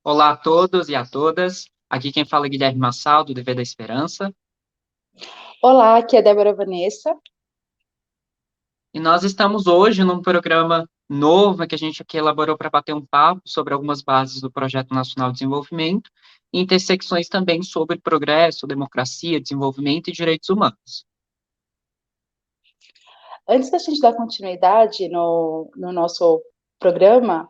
Olá a todos e a todas. Aqui quem fala é Guilherme Massal, do Dever da Esperança. Olá, aqui é Débora Vanessa. E nós estamos hoje num programa novo que a gente aqui elaborou para bater um papo sobre algumas bases do Projeto Nacional de Desenvolvimento e intersecções também sobre progresso, democracia, desenvolvimento e direitos humanos. Antes da gente dar continuidade no nosso programa,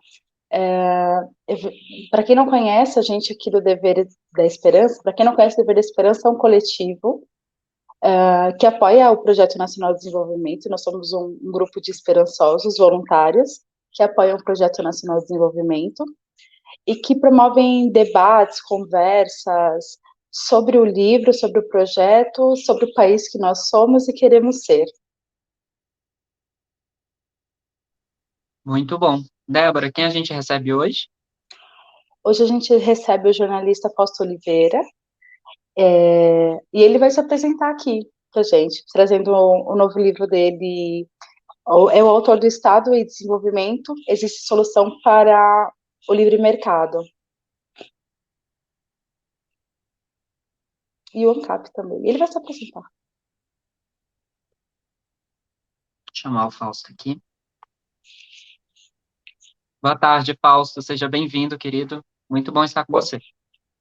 para quem não conhece a gente aqui do Dever da Esperança, para quem não conhece o Dever da Esperança, é um coletivo que apoia o Projeto Nacional de Desenvolvimento. Nós somos um grupo de esperançosos voluntários que apoiam o Projeto Nacional de Desenvolvimento e que promovem debates, conversas sobre o livro, sobre o projeto, sobre o país que nós somos e queremos ser. Muito bom. Débora, quem a gente recebe hoje? Hoje a gente recebe o jornalista Fausto Oliveira, e ele vai se apresentar aqui para a gente, trazendo o novo livro dele. É o autor do Estado e Desenvolvimento, Existe Solução para o Livre Mercado. E o ANCAP também. Ele vai se apresentar. Vou chamar o Fausto aqui. Boa tarde, Fausto. Seja bem-vindo, querido. Muito bom estar com Boa, você.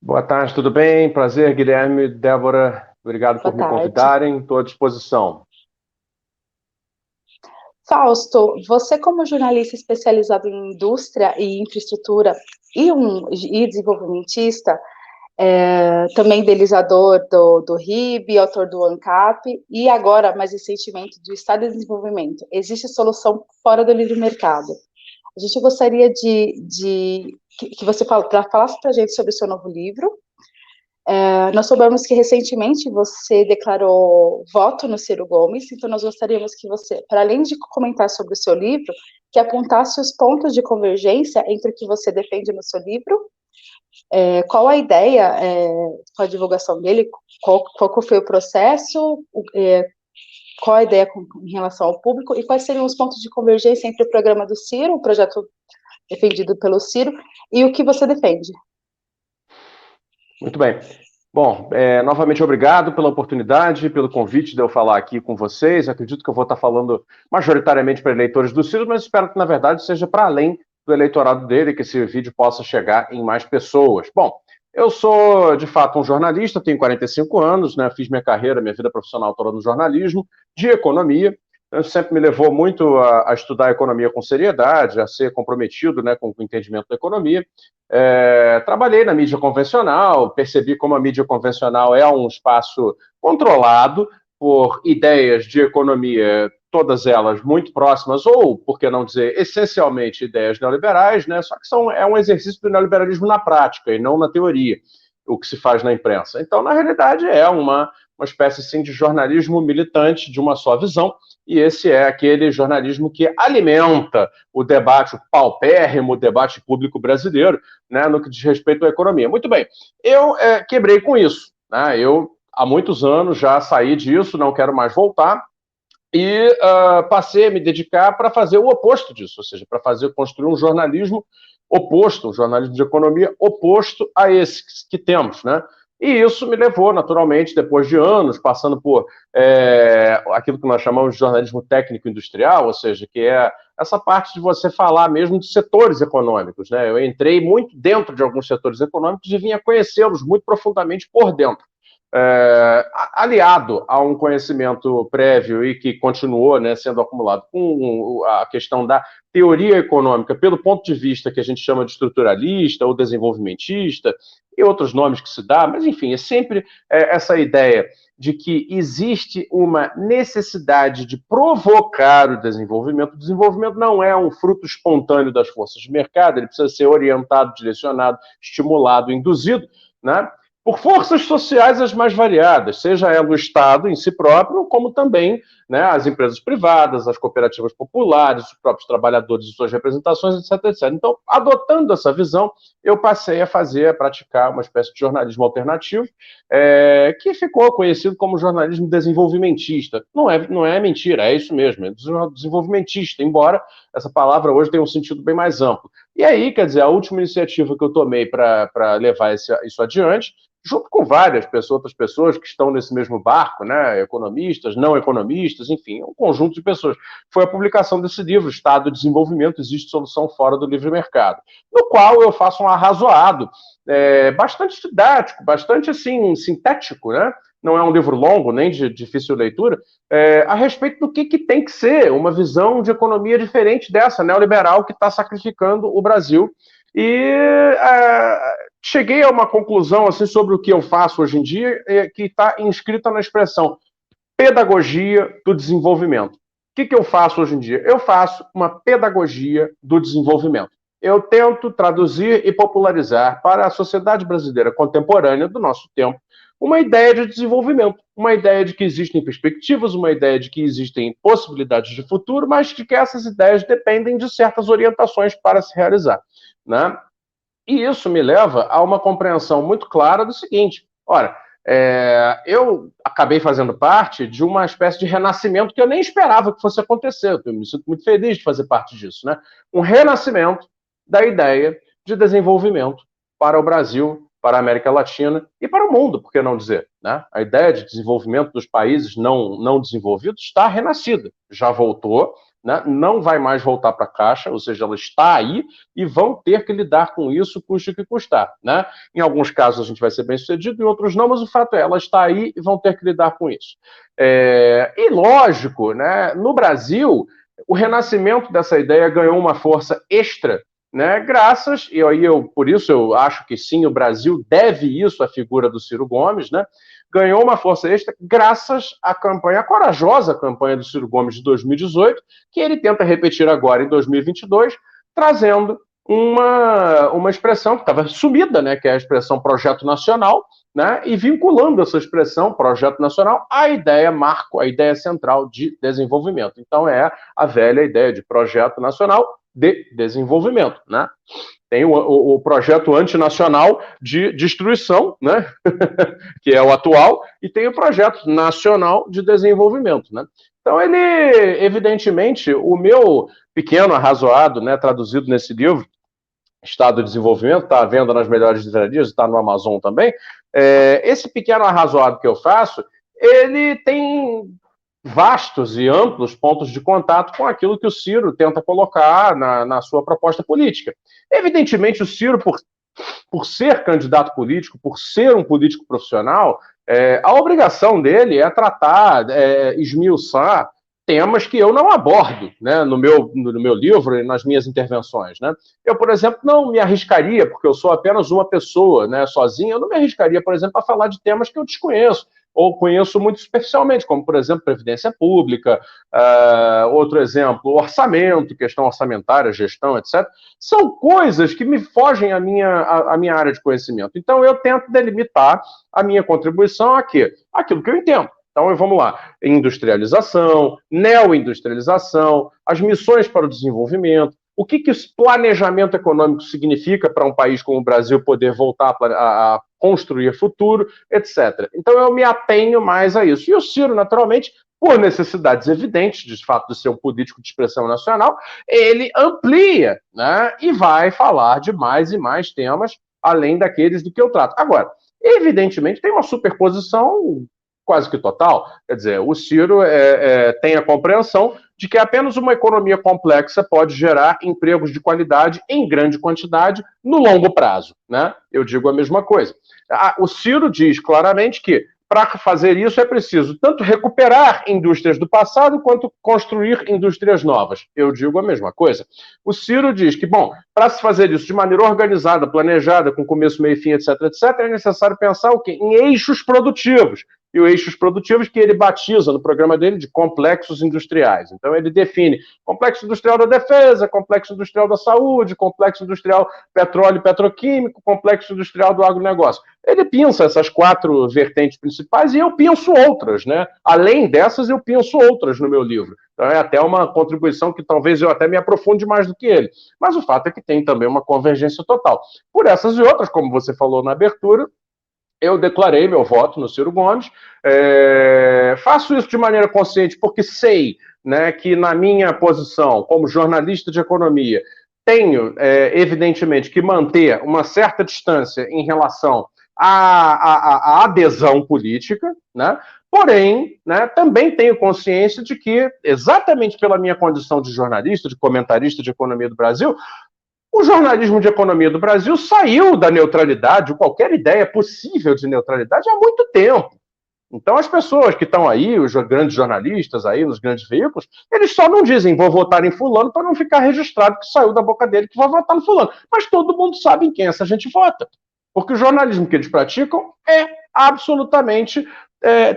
boa tarde, tudo bem? Prazer, Guilherme, Débora, obrigado Boa por me tarde. convidarem, estou à disposição. Fausto, você como jornalista especializado em indústria e infraestrutura e desenvolvimentista, também idealizador do RIB, autor do ANCAP, e agora, mais recentemente, do Estado de Desenvolvimento. Existe solução fora do livre mercado. A gente gostaria que você falasse para a gente sobre o seu novo livro. Nós soubemos que recentemente você declarou voto no Ciro Gomes, então nós gostaríamos que você, para além de comentar sobre o seu livro, que apontasse os pontos de convergência entre o que você defende no seu livro, qual a ideia com a divulgação dele, qual foi o processo, qual a ideia em relação ao público e quais seriam os pontos de convergência entre o programa do Ciro, o projeto defendido pelo Ciro, e o que você defende. Muito bem. Bom, novamente obrigado pela oportunidade, pelo convite de eu falar aqui com vocês. Acredito que eu vou estar falando majoritariamente para eleitores do Ciro, mas espero que, na verdade, seja para além do eleitorado dele, que esse vídeo possa chegar em mais pessoas. Bom, eu sou, de fato, um jornalista, tenho 45 anos, né, fiz minha carreira, minha vida profissional toda no jornalismo, de economia. Sempre me levou muito a estudar a economia com seriedade, a ser comprometido, né, com o entendimento da economia. Trabalhei na mídia convencional, percebi como a mídia convencional é um espaço controlado por ideias de economia, todas elas muito próximas, ou, por que não dizer, essencialmente ideias neoliberais, né? Só que é um exercício do neoliberalismo na prática e não na teoria, o que se faz na imprensa. Então, na realidade, é uma espécie sim, de jornalismo militante de uma só visão, e esse é aquele jornalismo que alimenta o debate, o paupérrimo debate público brasileiro, né, no que diz respeito à economia. Muito bem, eu quebrei com isso, né, eu há muitos anos já saí disso, não quero mais voltar, e passei a me dedicar para fazer o oposto disso, ou seja, para construir um jornalismo oposto, um jornalismo de economia oposto a esse que temos, né? E isso me levou, naturalmente, depois de anos, passando por aquilo que nós chamamos de jornalismo técnico-industrial, ou seja, que é essa parte de você falar mesmo de setores econômicos, né? Eu entrei muito dentro de alguns setores econômicos e vinha conhecê-los muito profundamente por dentro. Aliado a um conhecimento prévio e que continuou, né, sendo acumulado com a questão da teoria econômica pelo ponto de vista que a gente chama de estruturalista ou desenvolvimentista e outros nomes que se dá, mas enfim, é sempre essa ideia de que existe uma necessidade de provocar o desenvolvimento. O desenvolvimento não é um fruto espontâneo das forças de mercado, ele precisa ser orientado, direcionado, estimulado, induzido, né, por forças sociais as mais variadas, seja ela o Estado em si próprio, como também, né, as empresas privadas, as cooperativas populares, os próprios trabalhadores e suas representações, etc, etc. Então, adotando essa visão, eu passei a praticar uma espécie de jornalismo alternativo, que ficou conhecido como jornalismo desenvolvimentista. Não é mentira, é isso mesmo, é desenvolvimentista, embora essa palavra hoje tenha um sentido bem mais amplo. E aí, quer dizer, a última iniciativa que eu tomei para levar isso adiante, junto com várias pessoas, outras pessoas que estão nesse mesmo barco, né, economistas, não economistas, enfim, um conjunto de pessoas, foi a publicação desse livro, Estado e Desenvolvimento, Existe Solução Fora do Livre Mercado, no qual eu faço um arrazoado bastante didático, bastante, assim, sintético, né, não é um livro longo, nem de difícil leitura, a respeito do que tem que ser uma visão de economia diferente dessa neoliberal que está sacrificando o Brasil. E cheguei a uma conclusão assim, sobre o que eu faço hoje em dia, que está inscrita na expressão pedagogia do desenvolvimento. O que eu faço hoje em dia? Eu faço uma pedagogia do desenvolvimento. Eu tento traduzir e popularizar para a sociedade brasileira contemporânea do nosso tempo uma ideia de desenvolvimento, uma ideia de que existem perspectivas, uma ideia de que existem possibilidades de futuro, mas de que essas ideias dependem de certas orientações para se realizar, né? E isso me leva a uma compreensão muito clara do seguinte: ora, eu acabei fazendo parte de uma espécie de renascimento que eu nem esperava que fosse acontecer. Eu me sinto muito feliz de fazer parte disso, né? Um renascimento da ideia de desenvolvimento para o Brasil, para a América Latina e para o mundo, por que não dizer, né? A ideia de desenvolvimento dos países não desenvolvidos está renascida, já voltou, né? Não vai mais voltar para a caixa, ou seja, ela está aí e vão ter que lidar com isso, custe o que custar, né? Em alguns casos a gente vai ser bem sucedido, em outros não, mas o fato é, ela está aí e vão ter que lidar com isso. E lógico, né? No Brasil, o renascimento dessa ideia ganhou uma força extra, né, graças, e aí por isso eu acho que sim, o Brasil deve isso à figura do Ciro Gomes, né, ganhou uma força extra graças à campanha, a corajosa campanha do Ciro Gomes de 2018, que ele tenta repetir agora em 2022, trazendo uma expressão que estava sumida, né, que é a expressão projeto nacional, né, e vinculando essa expressão projeto nacional à ideia marco, à ideia central de desenvolvimento. Então é a velha ideia de projeto nacional de desenvolvimento, né? Tem o projeto antinacional de destruição, né? que é o atual, e tem o projeto nacional de desenvolvimento, né? Então ele, evidentemente, o meu pequeno arrazoado, né, traduzido nesse livro, Estado de Desenvolvimento, está à venda nas melhores livrarias, está no Amazon também, esse pequeno arrazoado que eu faço, ele tem vastos e amplos pontos de contato com aquilo que o Ciro tenta colocar na sua proposta política. Evidentemente, o Ciro, por ser candidato político, por ser um político profissional, a obrigação dele é tratar, esmiuçar temas que eu não abordo, né, no meu livro e nas minhas intervenções, né? Eu, por exemplo, não me arriscaria, porque eu sou apenas uma pessoa, né, sozinha, eu não me arriscaria, por exemplo, a falar de temas que eu desconheço, ou conheço muito superficialmente, como, por exemplo, previdência pública, outro exemplo, orçamento, questão orçamentária, gestão, etc. São coisas que me fogem à minha área de conhecimento. Então, eu tento delimitar a minha contribuição a quê? Aquilo que eu entendo. Então, vamos lá, industrialização, neoindustrialização, as missões para o desenvolvimento, o que esse planejamento econômico significa para um país como o Brasil poder voltar a construir futuro, etc. Então, eu me atenho mais a isso. E o Ciro, naturalmente, por necessidades evidentes, de fato de ser um político de expressão nacional, ele amplia, né, e vai falar de mais e mais temas, além daqueles do que eu trato. Agora, evidentemente, tem uma superposição quase que total. Quer dizer, o Ciro tem a compreensão de que apenas uma economia complexa pode gerar empregos de qualidade em grande quantidade no longo prazo, né? Eu digo a mesma coisa. O Ciro diz claramente que para fazer isso é preciso tanto recuperar indústrias do passado quanto construir indústrias novas. Eu digo a mesma coisa. O Ciro diz que, bom, para se fazer isso de maneira organizada, planejada, com começo, meio e fim, etc., etc., é necessário pensar o quê? Em eixos produtivos. E os eixos produtivos que ele batiza no programa dele de complexos industriais. Então, ele define complexo industrial da defesa, complexo industrial da saúde, complexo industrial petróleo e petroquímico, complexo industrial do agronegócio. Ele pensa essas 4 vertentes principais e eu penso outras, né? Além dessas, eu penso outras no meu livro. Então, é até uma contribuição que talvez eu até me aprofunde mais do que ele. Mas o fato é que tem também uma convergência total. Por essas e outras, como você falou na abertura, eu declarei meu voto no Ciro Gomes, faço isso de maneira consciente porque sei, né, que na minha posição como jornalista de economia tenho, evidentemente, que manter uma certa distância em relação à adesão política, né? Porém, né, também tenho consciência de que, exatamente pela minha condição de jornalista, de comentarista de economia do Brasil, o jornalismo de economia do Brasil saiu da neutralidade, qualquer ideia possível de neutralidade, há muito tempo. Então, as pessoas que estão aí, os grandes jornalistas aí, nos grandes veículos, eles só não dizem vou votar em fulano para não ficar registrado que saiu da boca dele que vai votar no fulano. Mas todo mundo sabe em quem essa gente vota. Porque o jornalismo que eles praticam é absolutamente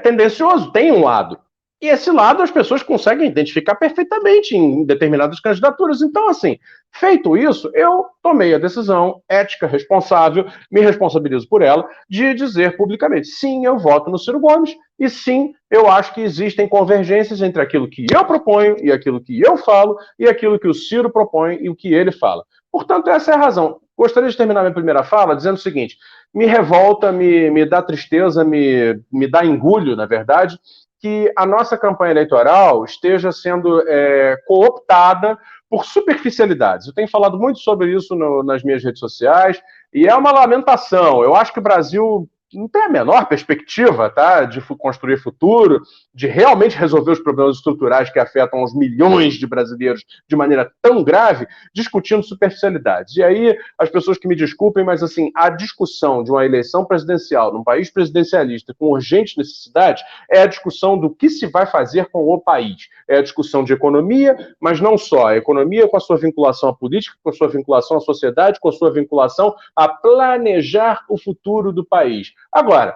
tendencioso, tem um lado. E esse lado as pessoas conseguem identificar perfeitamente em determinadas candidaturas. Então, assim, feito isso, eu tomei a decisão ética, responsável, me responsabilizo por ela, de dizer publicamente, sim, eu voto no Ciro Gomes, e sim, eu acho que existem convergências entre aquilo que eu proponho e aquilo que eu falo, e aquilo que o Ciro propõe e o que ele fala. Portanto, essa é a razão. Gostaria de terminar minha primeira fala dizendo o seguinte, me revolta, me dá tristeza, me dá engulho, na verdade, que a nossa campanha eleitoral esteja sendo cooptada por superficialidades. Eu tenho falado muito sobre isso nas minhas redes sociais, e é uma lamentação. Eu acho que o Brasil não tem a menor perspectiva, tá, de construir futuro, de realmente resolver os problemas estruturais que afetam os milhões de brasileiros de maneira tão grave, discutindo superficialidades. E aí, as pessoas que me desculpem, mas assim, a discussão de uma eleição presidencial num país presidencialista com urgente necessidade é a discussão do que se vai fazer com o país. É a discussão de economia, mas não só. A economia com a sua vinculação à política, com a sua vinculação à sociedade, com a sua vinculação a planejar o futuro do país. Agora,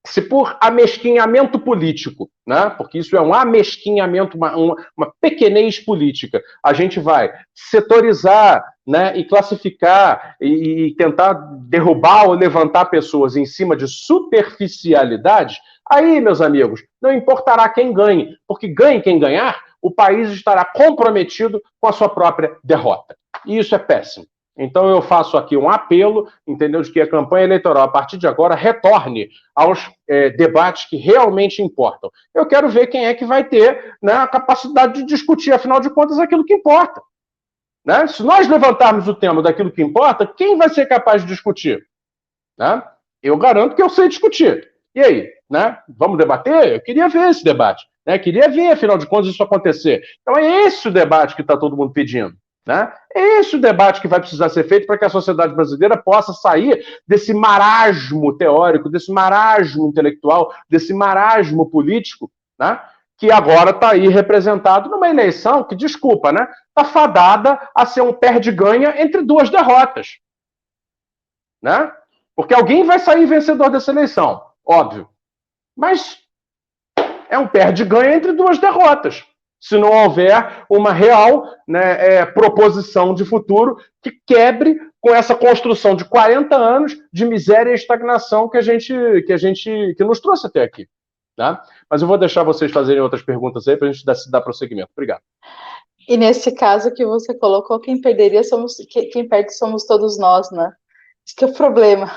se por amesquinhamento político, né, porque isso é um amesquinhamento, uma pequenez política, a gente vai setorizar, né, e classificar e tentar derrubar ou levantar pessoas em cima de superficialidades, aí, meus amigos, não importará quem ganhe, porque ganhe quem ganhar, o país estará comprometido com a sua própria derrota. E isso é péssimo. Então eu faço aqui um apelo, entendeu, de que a campanha eleitoral, a partir de agora, retorne aos debates que realmente importam. Eu quero ver quem é que vai ter, né, a capacidade de discutir, afinal de contas, aquilo que importa. Né? Se nós levantarmos o tema daquilo que importa, quem vai ser capaz de discutir? Né? Eu garanto que eu sei discutir. E aí? Né? Vamos debater? Eu queria ver esse debate. Né? Queria ver, afinal de contas, isso acontecer. Então é esse o debate que está todo mundo pedindo. Né? É esse o debate que vai precisar ser feito para que a sociedade brasileira possa sair desse marasmo teórico, desse marasmo intelectual, desse marasmo político, né? Que agora está aí representado numa eleição que, desculpa, né? Está fadada a ser um perde-ganha entre duas derrotas. Né? Porque alguém vai sair vencedor dessa eleição, óbvio. Mas é um perde-ganha entre duas derrotas. Se não houver uma real, né, proposição de futuro que quebre com essa construção de 40 anos de miséria e estagnação que nos trouxe até aqui. Tá? Mas eu vou deixar vocês fazerem outras perguntas aí para a gente dar prosseguimento. Obrigado. E nesse caso que você colocou, quem quem perde somos todos nós, né? Isso que é o problema.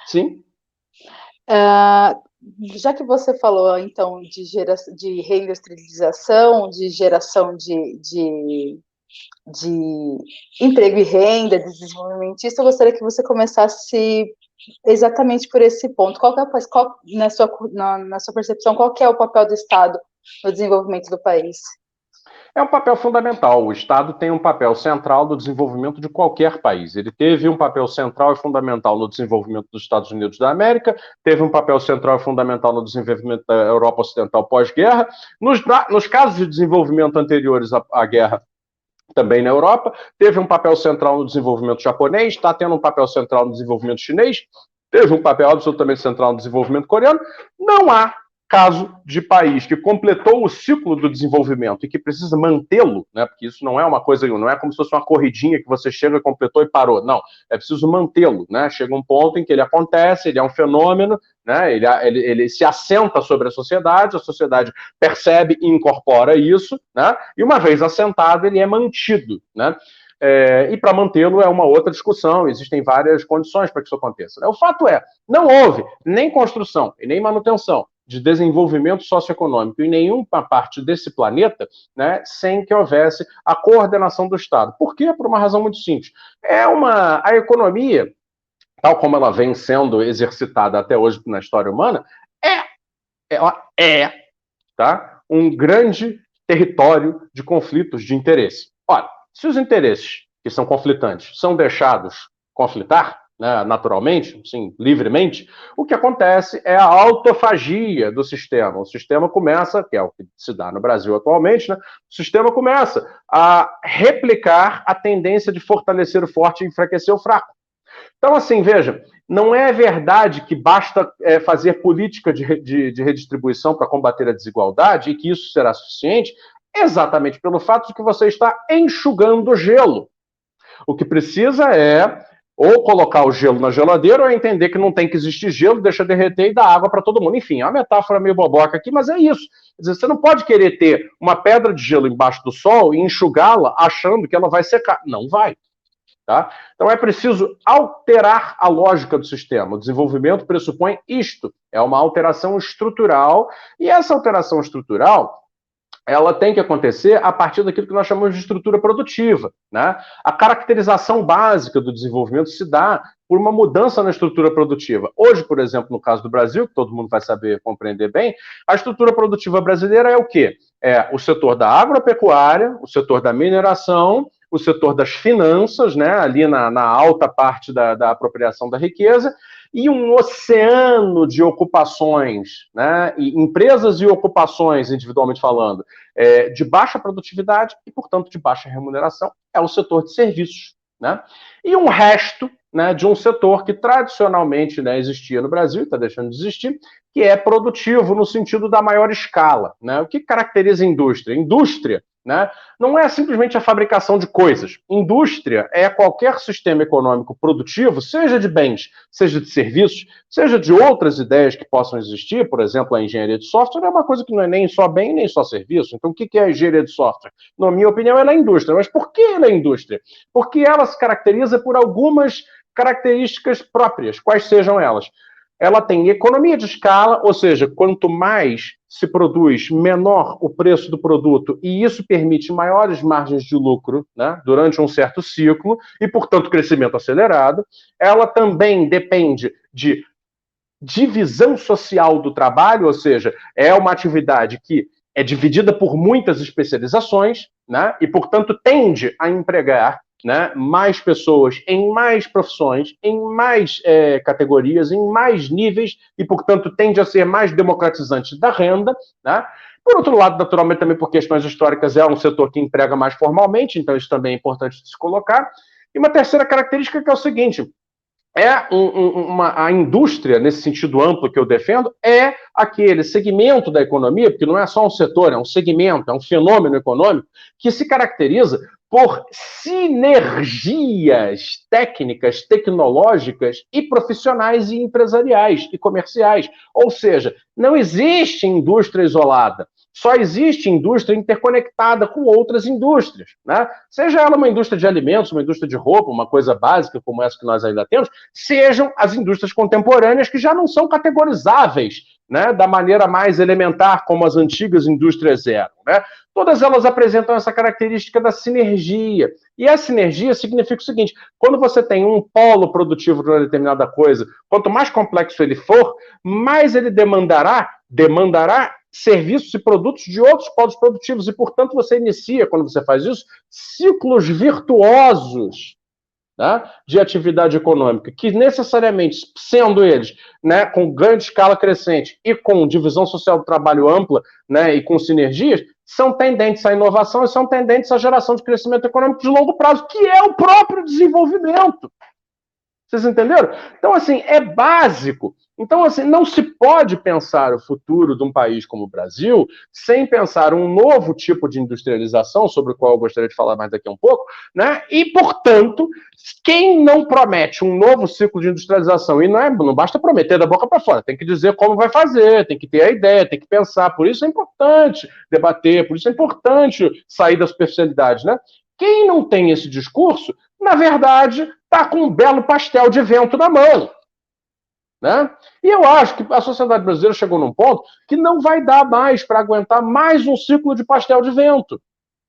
Sim. Já que você falou, então, de reindustrialização, de geração de emprego e renda, de desenvolvimentista, eu gostaria que você começasse exatamente por esse ponto. Na sua percepção, qual que é o papel do Estado no desenvolvimento do país? É um papel fundamental. O Estado tem um papel central no desenvolvimento de qualquer país. Ele teve um papel central e fundamental no desenvolvimento dos Estados Unidos da América, teve um papel central e fundamental no desenvolvimento da Europa Ocidental pós-guerra. Nos casos de desenvolvimento anteriores à guerra, também na Europa, teve um papel central no desenvolvimento japonês, está tendo um papel central no desenvolvimento chinês, teve um papel absolutamente central no desenvolvimento coreano. Não há caso de país que completou o ciclo do desenvolvimento e que precisa mantê-lo, né? Porque isso não é uma coisa, não é como se fosse uma corridinha que você chega, completou e parou. Não, é preciso mantê-lo, né? Chega um ponto em que ele acontece, ele é um fenômeno, né? Ele se assenta sobre a sociedade percebe e incorpora isso, né? E uma vez assentado, ele é mantido, né? E para mantê-lo é uma outra discussão, existem várias condições para que isso aconteça. Né? O fato é, não houve nem construção e nem manutenção de desenvolvimento socioeconômico em nenhuma parte desse planeta, né, sem que houvesse a coordenação do Estado. Por quê? Por uma razão muito simples. A economia, tal como ela vem sendo exercitada até hoje na história humana, ela é, tá, um grande território de conflitos de interesse. Olha, se os interesses que são conflitantes são deixados conflitar, né, naturalmente, sim, livremente, o que acontece é a autofagia do sistema. O sistema começa, que é o que se dá no Brasil atualmente, né, o sistema começa a replicar a tendência de fortalecer o forte e enfraquecer o fraco. Então, assim, veja, não é verdade que basta fazer política de redistribuição para combater a desigualdade e que isso será suficiente, exatamente pelo fato de que você está enxugando o gelo. O que precisa é ou colocar o gelo na geladeira ou entender que não tem que existir gelo, deixa derreter e dar água para todo mundo. Enfim, é uma metáfora meio boboca aqui, mas é isso. Quer dizer, você não pode querer ter uma pedra de gelo embaixo do sol e enxugá-la achando que ela vai secar. Não vai. Tá? Então é preciso alterar a lógica do sistema. O desenvolvimento pressupõe isto, é uma alteração estrutural, e essa alteração estrutural ela tem que acontecer a partir daquilo que nós chamamos de estrutura produtiva, né? A caracterização básica do desenvolvimento se dá por uma mudança na estrutura produtiva. Hoje, por exemplo, no caso do Brasil, que todo mundo vai saber compreender bem, a estrutura produtiva brasileira é o quê? É o setor da agropecuária, o setor da mineração, o setor das finanças, né, ali na alta parte da apropriação da riqueza, e um oceano de ocupações, né, e empresas e ocupações, individualmente falando, de baixa produtividade e, portanto, de baixa remuneração, é o setor de serviços. Né? E um resto, né, de um setor que tradicionalmente, né, existia no Brasil, está deixando de existir, que é produtivo no sentido da maior escala. Né? O que caracteriza a indústria? Indústria, né, não é simplesmente a fabricação de coisas. Indústria é qualquer sistema econômico produtivo, seja de bens, seja de serviços, seja de outras ideias que possam existir. Por exemplo, a engenharia de software é uma coisa que não é nem só bem nem só serviço. Então, o que é a engenharia de software? Na minha opinião, ela é indústria. Mas por que ela é indústria? Porque ela se caracteriza por algumas características próprias. Quais sejam elas? Ela tem economia de escala, ou seja, quanto mais se produz, menor o preço do produto, e isso permite maiores margens de lucro, né, durante um certo ciclo, e, portanto, crescimento acelerado. Ela também depende de divisão social do trabalho, ou seja, é uma atividade que é dividida por muitas especializações, né, e, portanto, tende a empregar, né, mais pessoas em mais profissões, em mais categorias, em mais níveis, e, portanto, tende a ser mais democratizante da renda. Né? Por outro lado, naturalmente, também por questões históricas, é um setor que emprega mais formalmente, então isso também é importante de se colocar. E uma terceira característica que é o seguinte: a indústria, nesse sentido amplo que eu defendo, é aquele segmento da economia, porque não é só um setor, é um segmento, é um fenômeno econômico, que se caracteriza por sinergias técnicas, tecnológicas e profissionais e empresariais e comerciais. Ou seja, não existe indústria isolada. Só existe indústria interconectada com outras indústrias, né? Seja ela uma indústria de alimentos, uma indústria de roupa, uma coisa básica como essa que nós ainda temos, sejam as indústrias contemporâneas que já não são categorizáveis, né, da maneira mais elementar como as antigas indústrias eram. Né? Todas elas apresentam essa característica da sinergia. E a sinergia significa o seguinte: quando você tem um polo produtivo de uma determinada coisa, quanto mais complexo ele for, mais ele demandará serviços e produtos de outros polos produtivos. E, portanto, você inicia, quando você faz isso, ciclos virtuosos, né, de atividade econômica, que necessariamente, sendo eles, né, com grande escala crescente e com divisão social do trabalho ampla, né, e com sinergias, são tendentes à inovação e são tendentes à geração de crescimento econômico de longo prazo, que é o próprio desenvolvimento. Vocês entenderam? Então, assim, é básico. Então, assim, não se pode pensar o futuro de um país como o Brasil sem pensar um novo tipo de industrialização, sobre o qual eu gostaria de falar mais daqui a um pouco, né? E, portanto, quem não promete um novo ciclo de industrialização, e não basta prometer da boca para fora, tem que dizer como vai fazer, tem que ter a ideia, tem que pensar. Por isso é importante debater, por isso é importante sair da superficialidade, né? Quem não tem esse discurso, na verdade, está com um belo pastel de vento na mão. né? E eu acho que a sociedade brasileira chegou num ponto que não vai dar mais para aguentar mais um ciclo de pastel de vento,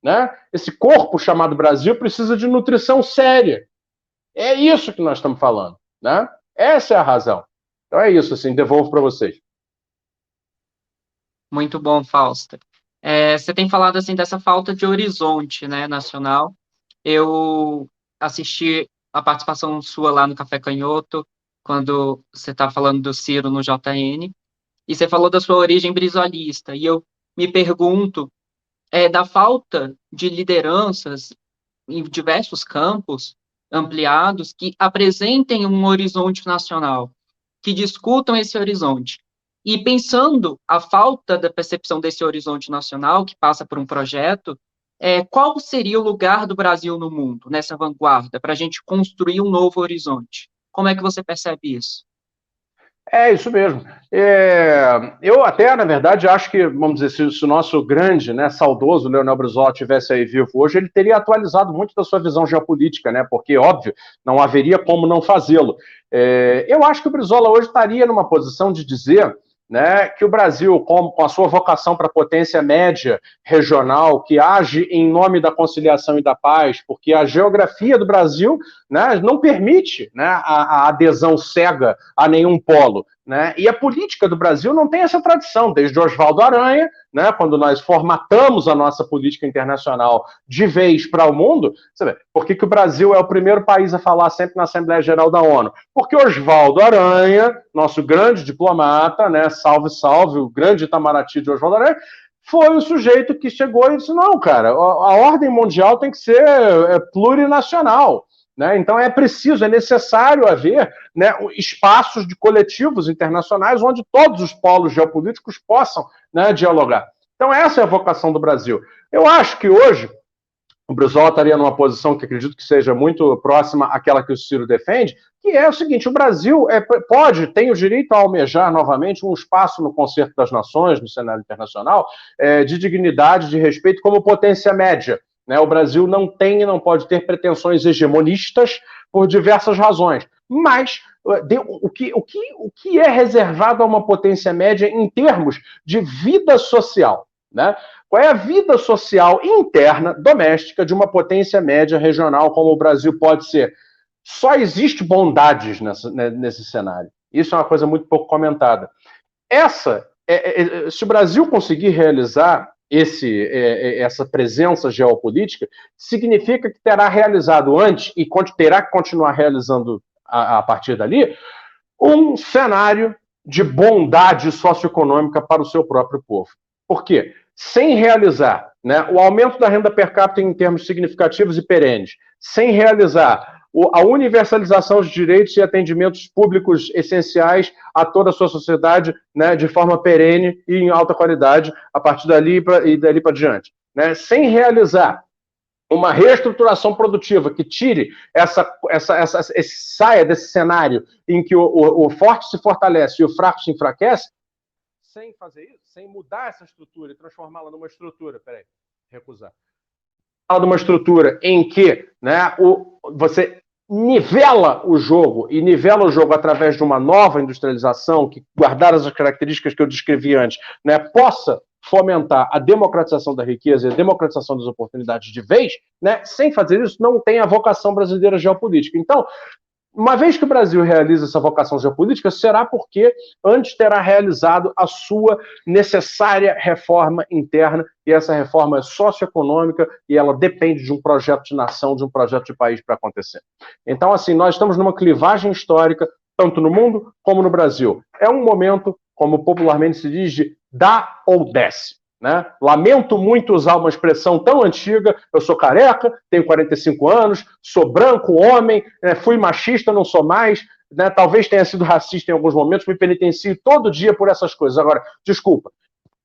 né? Esse corpo chamado Brasil precisa de nutrição séria. É isso que nós estamos falando, né? Essa é a razão. Então é isso, assim, devolvo para vocês. Muito bom, Fausta. Você tem falado assim dessa falta de horizonte, né, nacional. Eu assisti a participação sua lá no Café Canhoto, quando você está falando do Ciro no JN, e você falou da sua origem brisolista, e eu me pergunto da falta de lideranças em diversos campos ampliados que apresentem um horizonte nacional, que discutam esse horizonte. E pensando a falta da percepção desse horizonte nacional, que passa por um projeto, qual seria o lugar do Brasil no mundo, nessa vanguarda, para a gente construir um novo horizonte? Como é que você percebe isso? É isso mesmo. Eu até, na verdade, acho que, vamos dizer, se o nosso grande, né, saudoso Leonel Brizola tivesse aí vivo hoje, ele teria atualizado muito da sua visão geopolítica, né? Porque, óbvio, não haveria como não fazê-lo. Eu acho que o Brizola hoje estaria numa posição de dizer, né, que o Brasil, com a sua vocação para potência média regional, que age em nome da conciliação e da paz, porque a geografia do Brasil, né, não permite, né, a adesão cega a nenhum polo. Né? E a política do Brasil não tem essa tradição, desde Oswaldo Aranha, né, quando nós formatamos a nossa política internacional de vez para o mundo. Você vê, por que o Brasil é o primeiro país a falar sempre na Assembleia Geral da ONU? Porque Oswaldo Aranha, nosso grande diplomata, né, salve, salve, o grande Itamaraty de Oswaldo Aranha, foi o sujeito que chegou e disse, não, cara, a ordem mundial tem que ser plurinacional. Né? Então é preciso, é necessário haver, né, espaços de coletivos internacionais onde todos os polos geopolíticos possam, né, dialogar. Então essa é a vocação do Brasil. Eu acho que hoje o Brizola estaria numa posição que acredito que seja muito próxima àquela que o Ciro defende, que é o seguinte, o Brasil tem o direito a almejar novamente um espaço no concerto das nações, no cenário internacional, de dignidade, de respeito como potência média. Né? O Brasil não tem e não pode ter pretensões hegemonistas por diversas razões. Mas o que é reservado a uma potência média em termos de vida social? Né? Qual é a vida social interna, doméstica, de uma potência média regional como o Brasil pode ser? Só existe bondades nesse cenário. Isso é uma coisa muito pouco comentada. Se o Brasil conseguir realizar essa presença geopolítica, significa que terá realizado antes e terá que continuar realizando a partir dali um cenário de bondade socioeconômica para o seu próprio povo. Por quê? Sem realizar, né, o aumento da renda per capita em termos significativos e perenes, sem realizar a universalização de direitos e atendimentos públicos essenciais a toda a sua sociedade, né, de forma perene e em alta qualidade, a partir dali e dali para diante. Né, sem realizar uma reestruturação produtiva que tire saia desse cenário em que o forte se fortalece e o fraco se enfraquece, sem fazer isso, sem mudar essa estrutura e transformá-la numa estrutura, recusar, numa estrutura em que, né, você nivela o jogo e nivela o jogo através de uma nova industrialização que, guardadas as características que eu descrevi antes, né, possa fomentar a democratização da riqueza e a democratização das oportunidades de vez, né, sem fazer isso, não tem a vocação brasileira geopolítica. Então, uma vez que o Brasil realiza essa vocação geopolítica, será porque antes terá realizado a sua necessária reforma interna, e essa reforma é socioeconômica e ela depende de um projeto de nação, de um projeto de país para acontecer. Então, assim, nós estamos numa clivagem histórica, tanto no mundo como no Brasil. É um momento, como popularmente se diz, de dá ou desce. Né? Lamento muito usar uma expressão tão antiga, eu sou careca, tenho 45 anos, sou branco, homem, fui machista, não sou mais, né? Talvez tenha sido racista em alguns momentos, me penitencio todo dia por essas coisas. Agora, desculpa,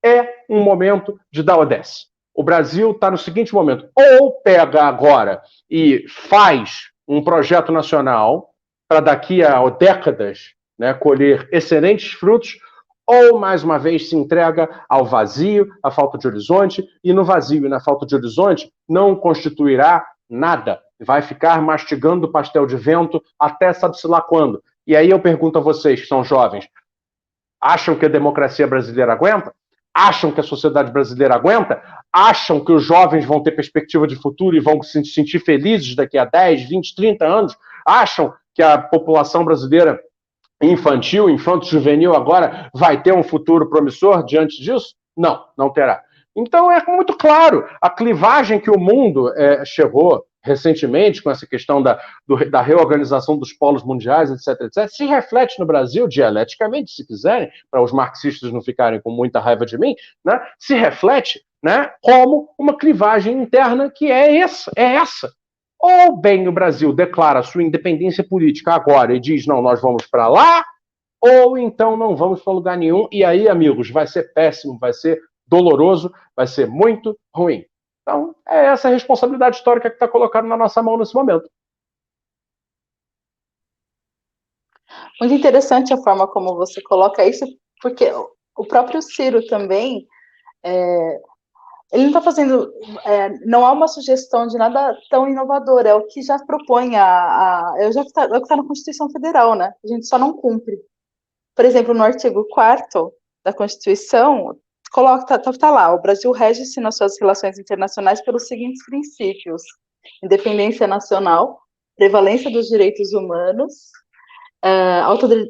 é um momento de dar ou desce. O Brasil está no seguinte momento, ou pega agora e faz um projeto nacional para daqui a décadas, né, colher excelentes frutos, ou, mais uma vez, se entrega ao vazio, à falta de horizonte, e no vazio e na falta de horizonte não constituirá nada. Vai ficar mastigando pastel de vento até sabe-se lá quando. E aí eu pergunto a vocês, que são jovens, acham que a democracia brasileira aguenta? Acham que a sociedade brasileira aguenta? Acham que os jovens vão ter perspectiva de futuro e vão se sentir felizes daqui a 10, 20, 30 anos? Acham que a população brasileira infantil, infanto-juvenil agora vai ter um futuro promissor diante disso? Não, não terá. Então é muito claro, a clivagem que o mundo chegou recentemente com essa questão da reorganização dos polos mundiais, etc., se reflete no Brasil, dialeticamente, se quiserem, para os marxistas não ficarem com muita raiva de mim, né, se reflete, né, como uma clivagem interna que é essa. Ou bem o Brasil declara sua independência política agora e diz, não, nós vamos para lá, ou então não vamos para lugar nenhum, e aí, amigos, vai ser péssimo, vai ser doloroso, vai ser muito ruim. Então, é essa a responsabilidade histórica que está colocada na nossa mão nesse momento. Muito interessante a forma como você coloca isso, porque o próprio Ciro também, ele não está fazendo, não há uma sugestão de nada tão inovador, é o que já propõe, é o que está na Constituição Federal, né? A gente só não cumpre. Por exemplo, no artigo 4º da Constituição, tá lá, o Brasil rege-se nas suas relações internacionais pelos seguintes princípios: independência nacional, prevalência dos direitos humanos,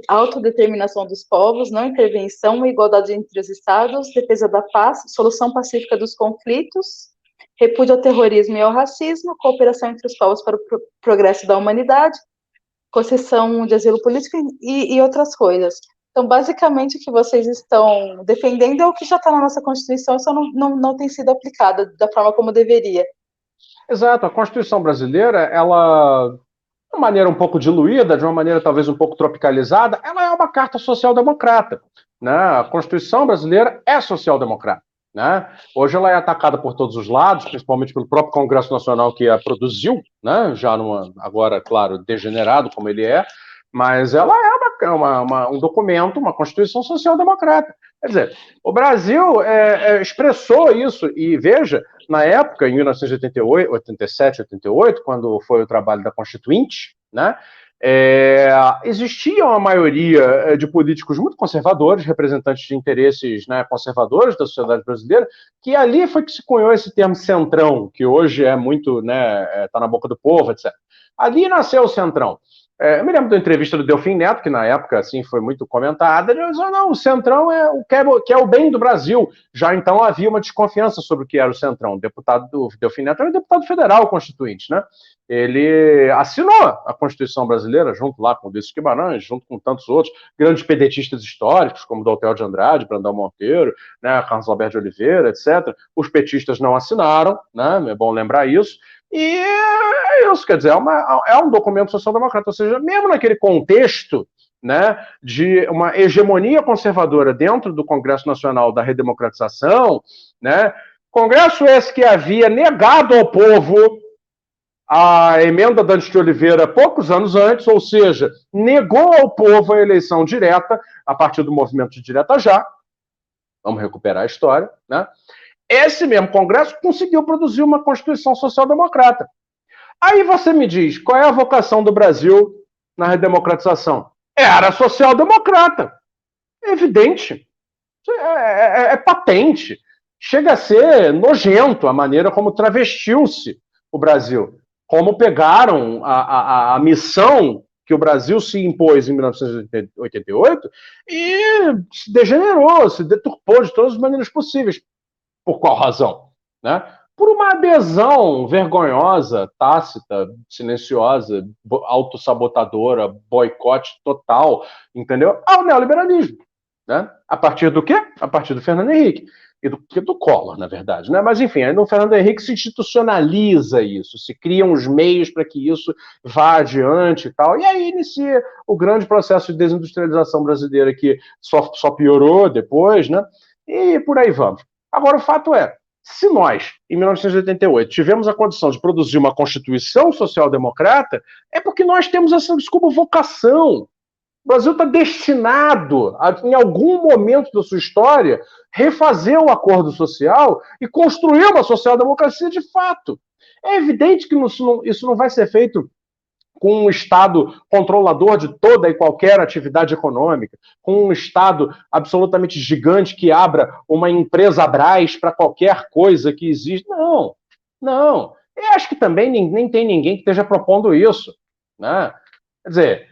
autodeterminação dos povos, não intervenção, igualdade entre os estados, defesa da paz, solução pacífica dos conflitos, repúdio ao terrorismo e ao racismo, cooperação entre os povos para o progresso da humanidade, concessão de asilo político e outras coisas. Então, basicamente, o que vocês estão defendendo é o que já está na nossa Constituição, só não tem sido aplicada da forma como deveria. Exato. A Constituição brasileira, ela, de uma maneira um pouco diluída, de uma maneira talvez um pouco tropicalizada, ela é uma carta social-democrata, né? A Constituição brasileira é social-democrata, né? Hoje ela é atacada por todos os lados, principalmente pelo próprio Congresso Nacional que a produziu, né? Já agora, claro, degenerado como ele é, mas ela é um documento, uma Constituição social-democrata. Quer dizer, o Brasil expressou isso, e veja, na época, em 1988, 87, 88, quando foi o trabalho da Constituinte, né, existia uma maioria de políticos muito conservadores, representantes de interesses, né, conservadores da sociedade brasileira, que ali foi que se cunhou esse termo centrão, que hoje é muito, né, tá na boca do povo, etc. Ali nasceu o centrão. Eu me lembro da entrevista do Delfim Neto, que na época assim, foi muito comentada. Ele dizia, não, o Centrão é o que é o bem do Brasil. Já então havia uma desconfiança sobre o que era o Centrão. O Delfim Neto era deputado federal constituinte, né? Ele assinou a Constituição brasileira, junto lá com o Ulisses Guimarães, junto com tantos outros grandes pedetistas históricos, como Doutel de Andrade, Brandão Monteiro, né, Carlos Alberto de Oliveira, etc. Os petistas não assinaram, né? É bom lembrar isso. E é isso, quer dizer, é um documento social-democrata, ou seja, mesmo naquele contexto, né, de uma hegemonia conservadora dentro do Congresso Nacional da Redemocratização, né, Congresso esse que havia negado ao povo a emenda Dante de Oliveira poucos anos antes, ou seja, negou ao povo a eleição direta a partir do movimento de direta já, vamos recuperar a história, né? Esse mesmo Congresso conseguiu produzir uma Constituição social-democrata. Aí você me diz, qual é a vocação do Brasil na redemocratização? Era social-democrata. É evidente. É patente. Chega a ser nojento a maneira como travestiu-se o Brasil. Como pegaram a missão que o Brasil se impôs em 1988 e se degenerou, se deturpou de todas as maneiras possíveis. Por qual razão? Né? Por uma adesão vergonhosa, tácita, silenciosa, autossabotadora, boicote total, entendeu? Ao neoliberalismo. Né? A partir do quê? A partir do Fernando Henrique. E do Collor, na verdade. Né? Mas, enfim, aí no Fernando Henrique se institucionaliza isso, se criam os meios para que isso vá adiante e tal. E aí inicia o grande processo de desindustrialização brasileira que só piorou depois, né? E por aí vamos. Agora, o fato é, se nós, em 1988, tivemos a condição de produzir uma Constituição social-democrata, é porque nós temos essa como vocação. O Brasil está destinado, em algum momento da sua história, refazer o acordo social e construir uma social-democracia de fato. É evidente que isso não vai ser feito com um Estado controlador de toda e qualquer atividade econômica, com um Estado absolutamente gigante que abra uma empresa Brás para qualquer coisa que existe. Não, não. Eu acho que também nem tem ninguém que esteja propondo isso, né? Quer dizer,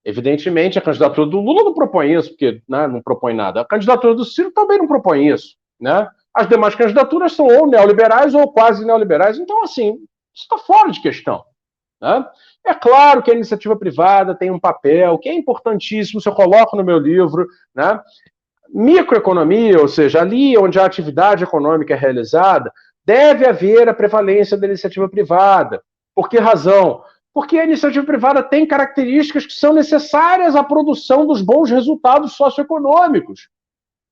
evidentemente a candidatura do Lula não propõe isso, porque, né, não propõe nada. A candidatura do Ciro também não propõe isso, né? As demais candidaturas são ou neoliberais ou quase neoliberais. Então, assim, isso está fora de questão, né? É claro que a iniciativa privada tem um papel que é importantíssimo, isso eu coloco no meu livro, né? Microeconomia, ou seja, ali onde a atividade econômica é realizada, deve haver a prevalência da iniciativa privada. Por que razão? Porque a iniciativa privada tem características que são necessárias à produção dos bons resultados socioeconômicos,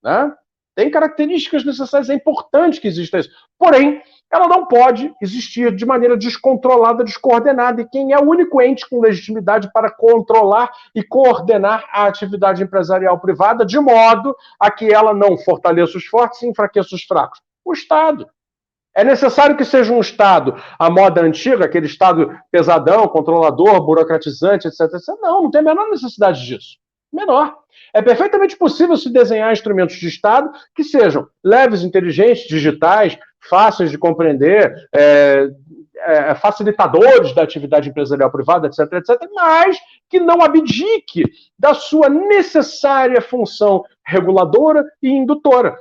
né? Tem características necessárias, é importante que exista isso. Porém, ela não pode existir de maneira descontrolada, descoordenada. E quem é o único ente com legitimidade para controlar e coordenar a atividade empresarial privada de modo a que ela não fortaleça os fortes e enfraqueça os fracos? O Estado. É necessário que seja um Estado à moda antiga, aquele Estado pesadão, controlador, burocratizante, etc, etc. Não tem a menor necessidade disso. Menor. É perfeitamente possível se desenhar instrumentos de Estado que sejam leves, inteligentes, digitais, fáceis de compreender, facilitadores da atividade empresarial privada, etc, etc, mas que não abdique da sua necessária função reguladora e indutora,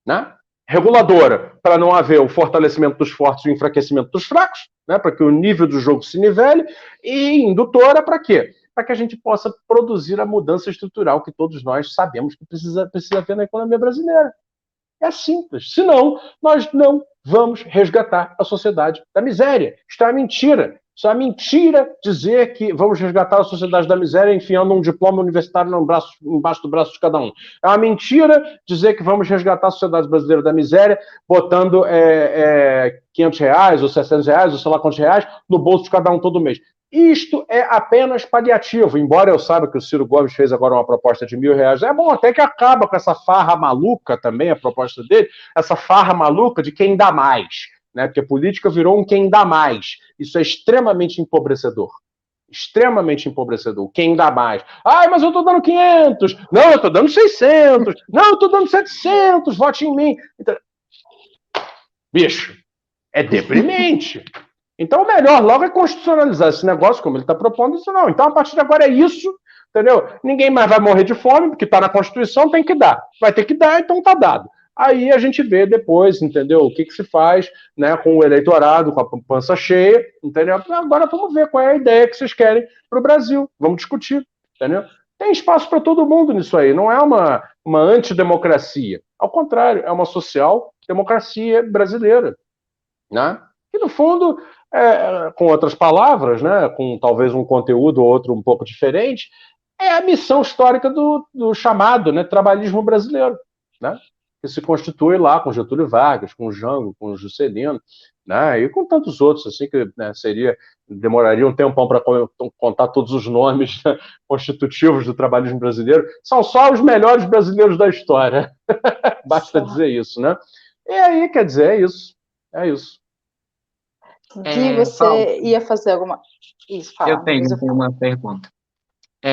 né? Reguladora, para não haver o fortalecimento dos fortes e o enfraquecimento dos fracos, né? Para que o nível do jogo se nivele, e indutora para quê? Para que a gente possa produzir a mudança estrutural que todos nós sabemos que precisa haver na economia brasileira. É simples. Senão, nós não vamos resgatar a sociedade da miséria. Isto é uma mentira. Isso é uma mentira dizer que vamos resgatar a sociedade da miséria enfiando um diploma universitário embaixo do braço de cada um. É uma mentira dizer que vamos resgatar a sociedade brasileira da miséria botando R$ 500 ou R$ 600 ou sei lá quantos reais no bolso de cada um todo mês. Isto é apenas paliativo, embora eu saiba que o Ciro Gomes fez agora uma proposta de R$ 1.000. É bom até que acaba com essa farra maluca também, a proposta dele, essa farra maluca de quem dá mais, né? Porque a política virou um quem dá mais. Isso é extremamente empobrecedor. Extremamente empobrecedor. Quem dá mais? Ai, mas eu tô dando 500. Não, eu tô dando 600. Não, eu tô dando 700. Vote em mim. Então, bicho, é deprimente. Então, o melhor logo é constitucionalizar esse negócio, como ele está propondo. Isso não. Então, a partir de agora é isso, entendeu? Ninguém mais vai morrer de fome, porque está na Constituição, tem que dar. Vai ter que dar, então está dado. Aí a gente vê depois, entendeu? O que se faz, né, com o eleitorado, com a pança cheia, entendeu? Agora vamos ver qual é a ideia que vocês querem para o Brasil. Vamos discutir, entendeu? Tem espaço para todo mundo nisso aí. Não é uma antidemocracia. Ao contrário, é uma social-democracia brasileira, né? E, no fundo, com outras palavras, né, com talvez um conteúdo ou outro um pouco diferente, é a missão histórica do chamado, né, trabalhismo brasileiro, né, que se constitui lá com Getúlio Vargas, com Jango, com Juscelino, né, e com tantos outros, assim, que, né, demoraria um tempão para contar todos os nomes, né, constitutivos do trabalhismo brasileiro. São só os melhores brasileiros da história. Basta dizer isso, né? E aí, quer dizer, é isso. É isso. Gui, você ia fazer alguma... Isso, fala. Eu tenho uma pergunta.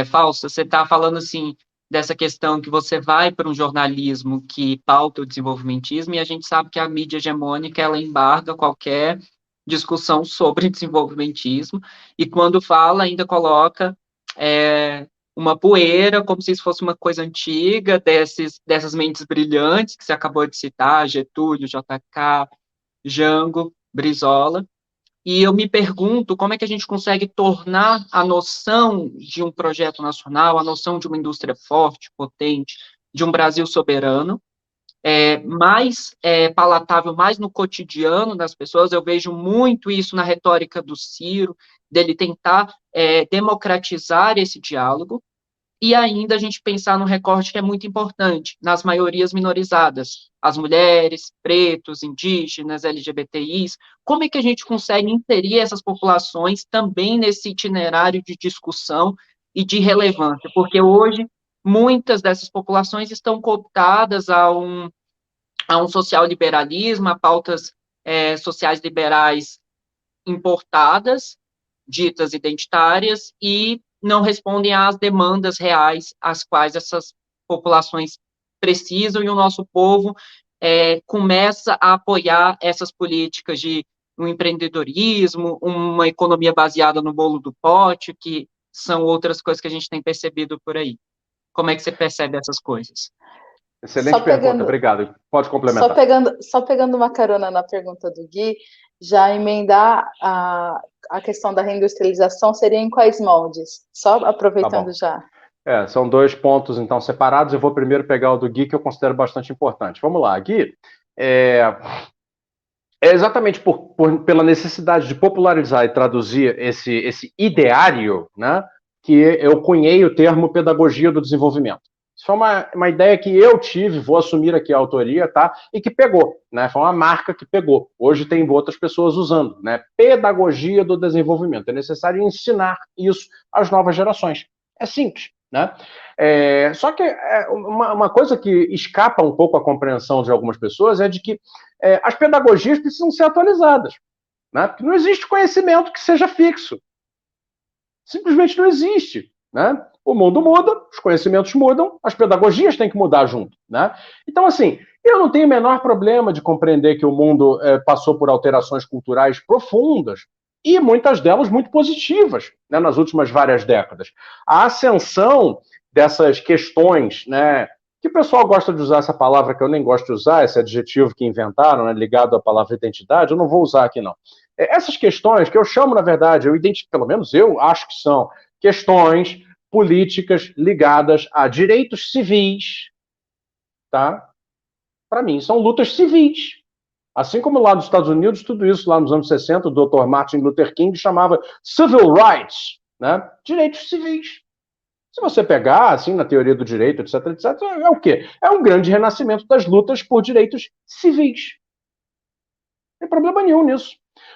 Fausto, você está falando, assim, dessa questão que você vai para um jornalismo que pauta o desenvolvimentismo, e a gente sabe que a mídia hegemônica, ela embarga qualquer discussão sobre desenvolvimentismo, e quando fala, ainda coloca uma poeira, como se isso fosse uma coisa antiga, dessas mentes brilhantes que você acabou de citar, Getúlio, JK, Jango, Brizola. E eu me pergunto como é que a gente consegue tornar a noção de um projeto nacional, a noção de uma indústria forte, potente, de um Brasil soberano, mais palatável, mais no cotidiano das pessoas. Eu vejo muito isso na retórica do Ciro, dele tentar democratizar esse diálogo, e ainda a gente pensar num recorte que é muito importante, nas maiorias minorizadas, as mulheres, pretos, indígenas, LGBTIs, como é que a gente consegue inserir essas populações também nesse itinerário de discussão e de relevância? Porque hoje, muitas dessas populações estão cooptadas a um social-liberalismo, a pautas sociais liberais importadas, ditas identitárias e não respondem às demandas reais às quais essas populações precisam, e o nosso povo começa a apoiar essas políticas de um empreendedorismo, uma economia baseada no bolo do pote, que são outras coisas que a gente tem percebido por aí. Como é que você percebe essas coisas? Excelente pergunta, obrigado. Pode complementar. Só pegando uma carona na pergunta do Gui, já emendar a questão da reindustrialização seria em quais moldes? Só aproveitando já. São 2 pontos, então, separados. Eu vou primeiro pegar o do Gui, que eu considero bastante importante. Vamos lá, Gui. É exatamente pela necessidade de popularizar e traduzir esse ideário, né, que eu cunhei o termo pedagogia do desenvolvimento. Isso foi uma ideia que eu tive, vou assumir aqui a autoria, tá? E que pegou, né? Foi uma marca que pegou. Hoje tem outras pessoas usando, né? Pedagogia do desenvolvimento. É necessário ensinar isso às novas gerações. É simples, né? Só que uma coisa que escapa um pouco à compreensão de algumas pessoas é de que as pedagogias precisam ser atualizadas, né? Porque não existe conhecimento que seja fixo. Simplesmente não existe, né? O mundo muda, os conhecimentos mudam, as pedagogias têm que mudar junto, né? Então, assim, eu não tenho o menor problema de compreender que o mundo passou por alterações culturais profundas, e muitas delas muito positivas, né, nas últimas várias décadas. A ascensão dessas questões, né, que o pessoal gosta de usar essa palavra que eu nem gosto de usar, esse adjetivo que inventaram, né, ligado à palavra identidade, eu não vou usar aqui, não. Essas questões que eu chamo, na verdade, pelo menos eu acho que são questões políticas ligadas a direitos civis, tá? Para mim, são lutas civis. Assim como lá nos Estados Unidos, tudo isso lá nos anos 60, o Dr. Martin Luther King chamava civil rights, né? Direitos civis. Se você pegar, assim, na teoria do direito, etc., é o quê? É um grande renascimento das lutas por direitos civis. Não tem problema nenhum nisso.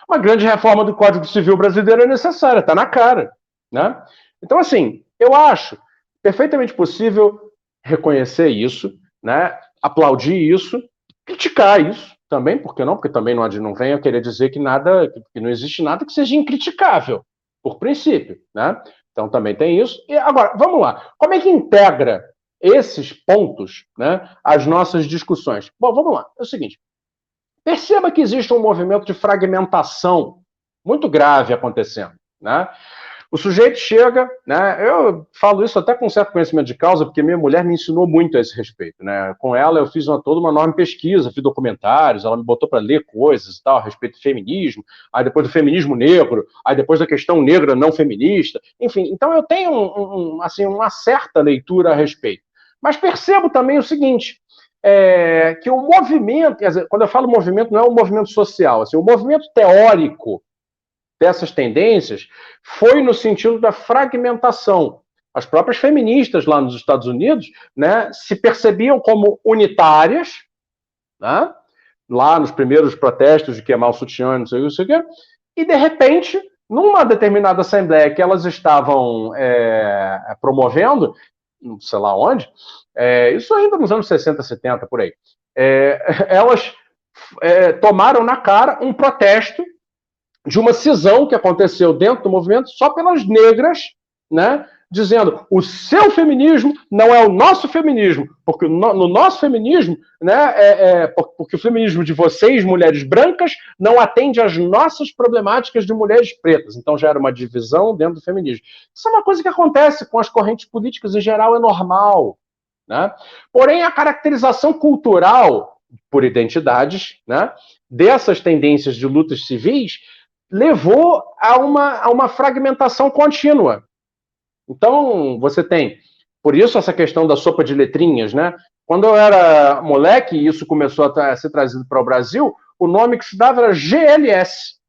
Uma grande reforma do Código Civil brasileiro é necessária, está na cara, né? Então, assim, eu acho perfeitamente possível reconhecer isso, né? Aplaudir isso, criticar isso também, por que não? Porque também não venha querer dizer que não existe nada que seja incriticável, por princípio, né? Então também tem isso. E agora, vamos lá. Como é que integra esses pontos, né, às nossas discussões? Bom, vamos lá. É o seguinte. Perceba que existe um movimento de fragmentação muito grave acontecendo, né? O sujeito chega, né? Eu falo isso até com certo conhecimento de causa, porque minha mulher me ensinou muito a esse respeito, né? Com ela eu fiz toda uma enorme pesquisa, fiz documentários, ela me botou para ler coisas e tal a respeito do feminismo, aí depois do feminismo negro, aí depois da questão negra não feminista, enfim. Então eu tenho assim, uma certa leitura a respeito. Mas percebo também o seguinte, que o movimento, quer dizer, quando eu falo movimento, não é um movimento social, assim, o movimento teórico dessas tendências foi no sentido da fragmentação. As próprias feministas lá nos Estados Unidos, né, se percebiam como unitárias, né, lá nos primeiros protestos de queimar o sutiã, não sei o que, e de repente, numa determinada assembleia que elas estavam promovendo, não sei lá onde, isso ainda nos anos 60, 70, por aí, elas tomaram na cara um protesto de uma cisão que aconteceu dentro do movimento só pelas negras, né, dizendo o seu feminismo não é o nosso feminismo, porque no nosso feminismo, né, porque o feminismo de vocês, mulheres brancas, não atende às nossas problemáticas de mulheres pretas. Então já era uma divisão dentro do feminismo. Isso é uma coisa que acontece com as correntes políticas em geral, é normal, né? Porém, a caracterização cultural por identidades, né, dessas tendências de lutas civis levou a uma fragmentação contínua. Então, você tem, por isso, essa questão da sopa de letrinhas, né? Quando eu era moleque e isso começou a ser trazido para o Brasil, o nome que se dava era GLS.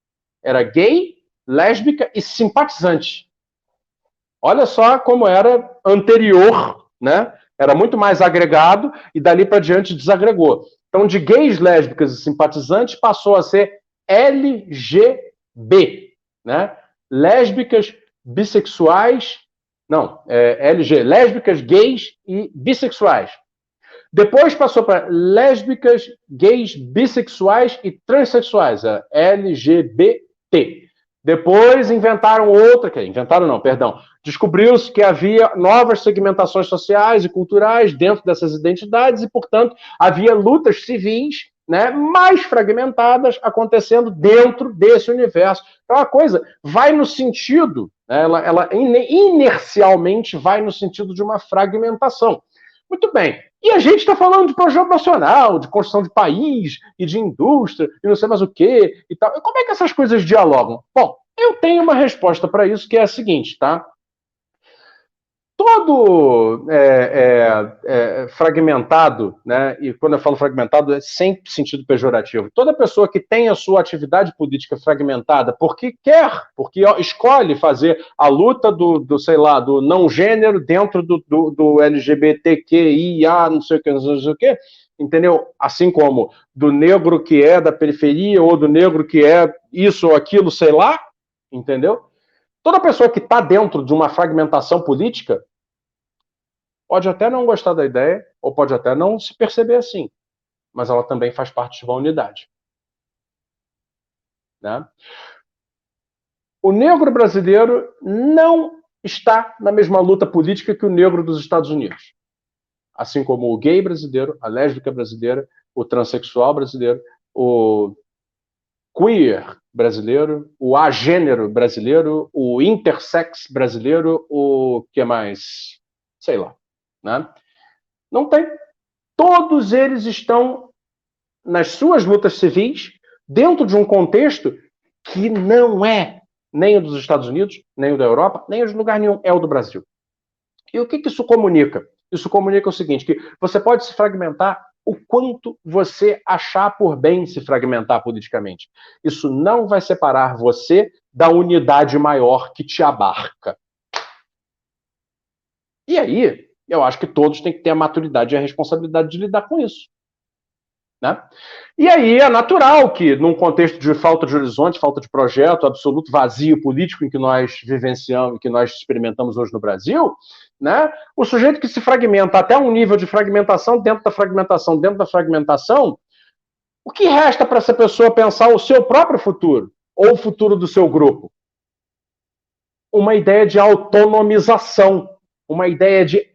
Era gay, lésbica e simpatizante. Olha só como era anterior, né? Era muito mais agregado e dali para diante desagregou. Então, de gays, lésbicas e simpatizantes passou a ser LGB, né? Lésbicas, bissexuais, lésbicas, gays e bissexuais. Depois passou para lésbicas, gays, bissexuais e transexuais, a LGBT. Depois inventaram outra, descobriu-se que havia novas segmentações sociais e culturais dentro dessas identidades e, portanto, havia lutas civis, né, mais fragmentadas acontecendo dentro desse universo. Então a coisa vai no sentido, né, ela inercialmente vai no sentido de uma fragmentação. Muito bem. E a gente está falando de projeto nacional, de construção de país e de indústria e não sei mais o quê e tal. E como é que essas coisas dialogam? Bom, eu tenho uma resposta para isso que é a seguinte, tá? Todo fragmentado, né? E quando eu falo fragmentado é sem sentido pejorativo. Toda pessoa que tem a sua atividade política fragmentada porque quer, porque escolhe fazer a luta do não gênero dentro do LGBTQIA, não sei o que, entendeu? Assim como do negro que é da periferia ou do negro que é isso ou aquilo, sei lá, entendeu? Toda pessoa que está dentro de uma fragmentação política pode até não gostar da ideia, ou pode até não se perceber assim, mas ela também faz parte de uma unidade. Né? O negro brasileiro não está na mesma luta política que o negro dos Estados Unidos. Assim como o gay brasileiro, a lésbica brasileira, o transexual brasileiro, o queer brasileiro, o agênero brasileiro, o intersex brasileiro, o que mais? Sei lá. Né? Não tem. Todos eles estão nas suas lutas civis dentro de um contexto que não é nem o dos Estados Unidos, nem o da Europa, nem o de lugar nenhum, é o do Brasil. E o que isso comunica? Isso comunica o seguinte, que você pode se fragmentar o quanto você achar por bem se fragmentar politicamente. Isso não vai separar você da unidade maior que te abarca. E aí, eu acho que todos têm que ter a maturidade e a responsabilidade de lidar com isso. Né? E aí é natural que, num contexto de falta de horizonte, falta de projeto, absoluto vazio político em que nós vivenciamos, que nós experimentamos hoje no Brasil, né, o sujeito que se fragmenta até um nível de fragmentação dentro da fragmentação, o que resta para essa pessoa pensar o seu próprio futuro, ou o futuro do seu grupo? Uma ideia de autonomização, uma ideia de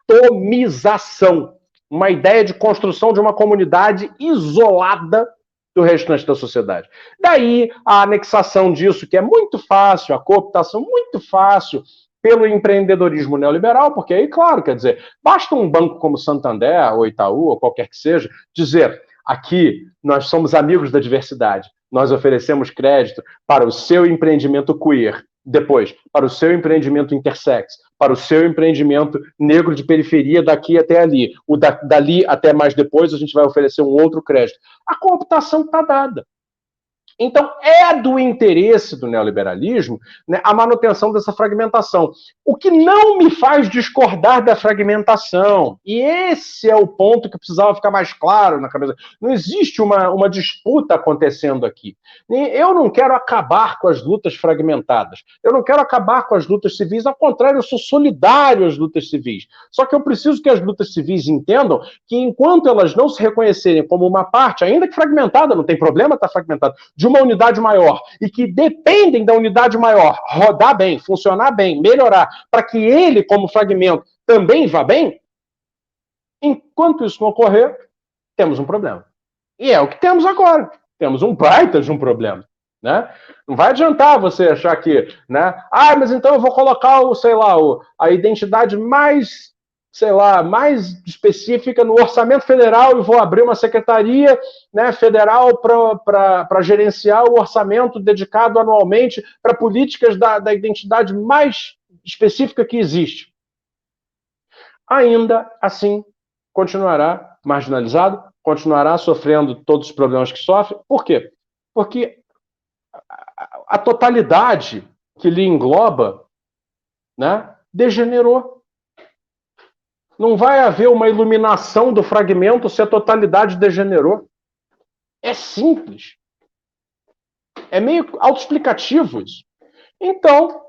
atomização, uma ideia de construção de uma comunidade isolada do restante da sociedade. Daí a anexação disso, que é muito fácil, a cooptação muito fácil pelo empreendedorismo neoliberal, porque aí, claro, quer dizer, basta um banco como Santander, ou Itaú, ou qualquer que seja, dizer, aqui nós somos amigos da diversidade, nós oferecemos crédito para o seu empreendimento queer, depois, para o seu empreendimento intersex, para o seu empreendimento negro de periferia daqui até ali. Dali até mais depois a gente vai oferecer um outro crédito. A cooptação está dada. Então, é do interesse do neoliberalismo, né, a manutenção dessa fragmentação. O que não me faz discordar da fragmentação, e esse é o ponto que precisava ficar mais claro na cabeça. Não existe uma disputa acontecendo aqui. Eu não quero acabar com as lutas fragmentadas. Eu não quero acabar com as lutas civis. Ao contrário, eu sou solidário às lutas civis. Só que eu preciso que as lutas civis entendam que enquanto elas não se reconhecerem como uma parte, ainda que fragmentada, não tem problema estar fragmentada, de uma unidade maior, e que dependem da unidade maior rodar bem, funcionar bem, melhorar, para que ele, como fragmento, também vá bem, enquanto isso não ocorrer, temos um problema. E é o que temos agora. Temos um baita de um problema. Né? Não vai adiantar você achar que, né? Mas então eu vou colocar a identidade mais específica no orçamento federal e vou abrir uma secretaria, né, federal para gerenciar o orçamento dedicado anualmente para políticas da identidade mais específica que existe. Ainda assim, continuará marginalizado, continuará sofrendo todos os problemas que sofre. Por quê? Porque a totalidade que lhe engloba, né, degenerou. Não vai haver uma iluminação do fragmento se a totalidade degenerou. É simples. É meio autoexplicativo isso. Então,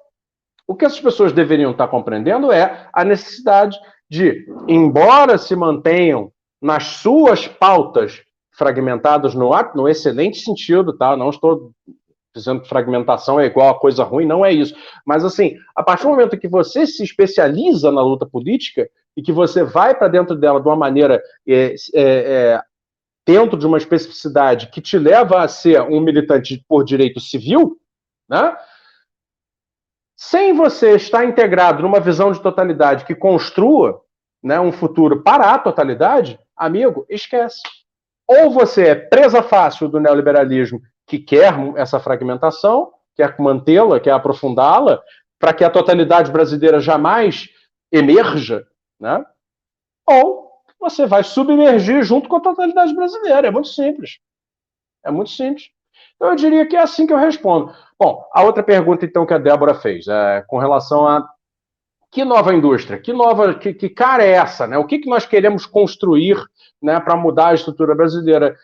o que essas pessoas deveriam estar compreendendo é a necessidade de, embora se mantenham nas suas pautas fragmentadas no excelente sentido, tá? Não estou dizendo que fragmentação é igual a coisa ruim, não é isso. Mas, assim, a partir do momento que você se especializa na luta política e que você vai para dentro dela de uma maneira dentro de uma especificidade que te leva a ser um militante por direito civil, né? Sem você estar integrado numa visão de totalidade que construa, né, um futuro para a totalidade, amigo, esquece. Ou você é presa fácil do neoliberalismo que quer essa fragmentação, quer mantê-la, quer aprofundá-la, para que a totalidade brasileira jamais emerja, né? Ou você vai submergir junto com a totalidade brasileira. É muito simples. É muito simples. Então, eu diria que é assim que eu respondo. Bom, a outra pergunta, então, que a Débora fez, com relação a que nova indústria, que cara é essa, né? O que nós queremos construir, né, para mudar a estrutura brasileira,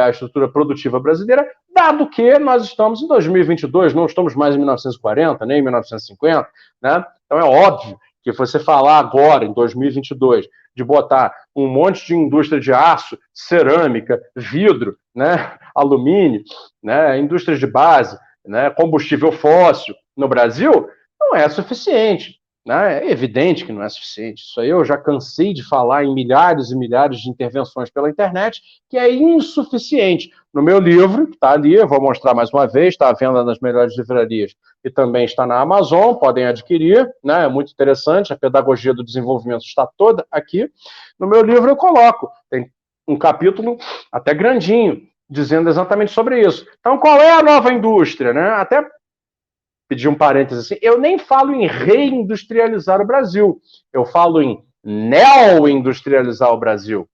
a estrutura produtiva brasileira, dado que nós estamos em 2022, não estamos mais em 1940, nem em 1950, né? Então é óbvio que você falar agora, em 2022, de botar um monte de indústria de aço, cerâmica, vidro, né, alumínio, né, indústrias de base, né, combustível fóssil no Brasil, não é suficiente. Né? É evidente que não é suficiente. Isso aí eu já cansei de falar em milhares e milhares de intervenções pela internet, que é insuficiente. No meu livro, que está ali, eu vou mostrar mais uma vez, está à venda nas melhores livrarias e também está na Amazon, podem adquirir, né? É muito interessante, a pedagogia do desenvolvimento está toda aqui. No meu livro eu coloco, tem um capítulo até grandinho, dizendo exatamente sobre isso. Então, qual é a nova indústria? Né? Até pedir um parênteses assim, eu nem falo em reindustrializar o Brasil, eu falo em neo-industrializar o Brasil.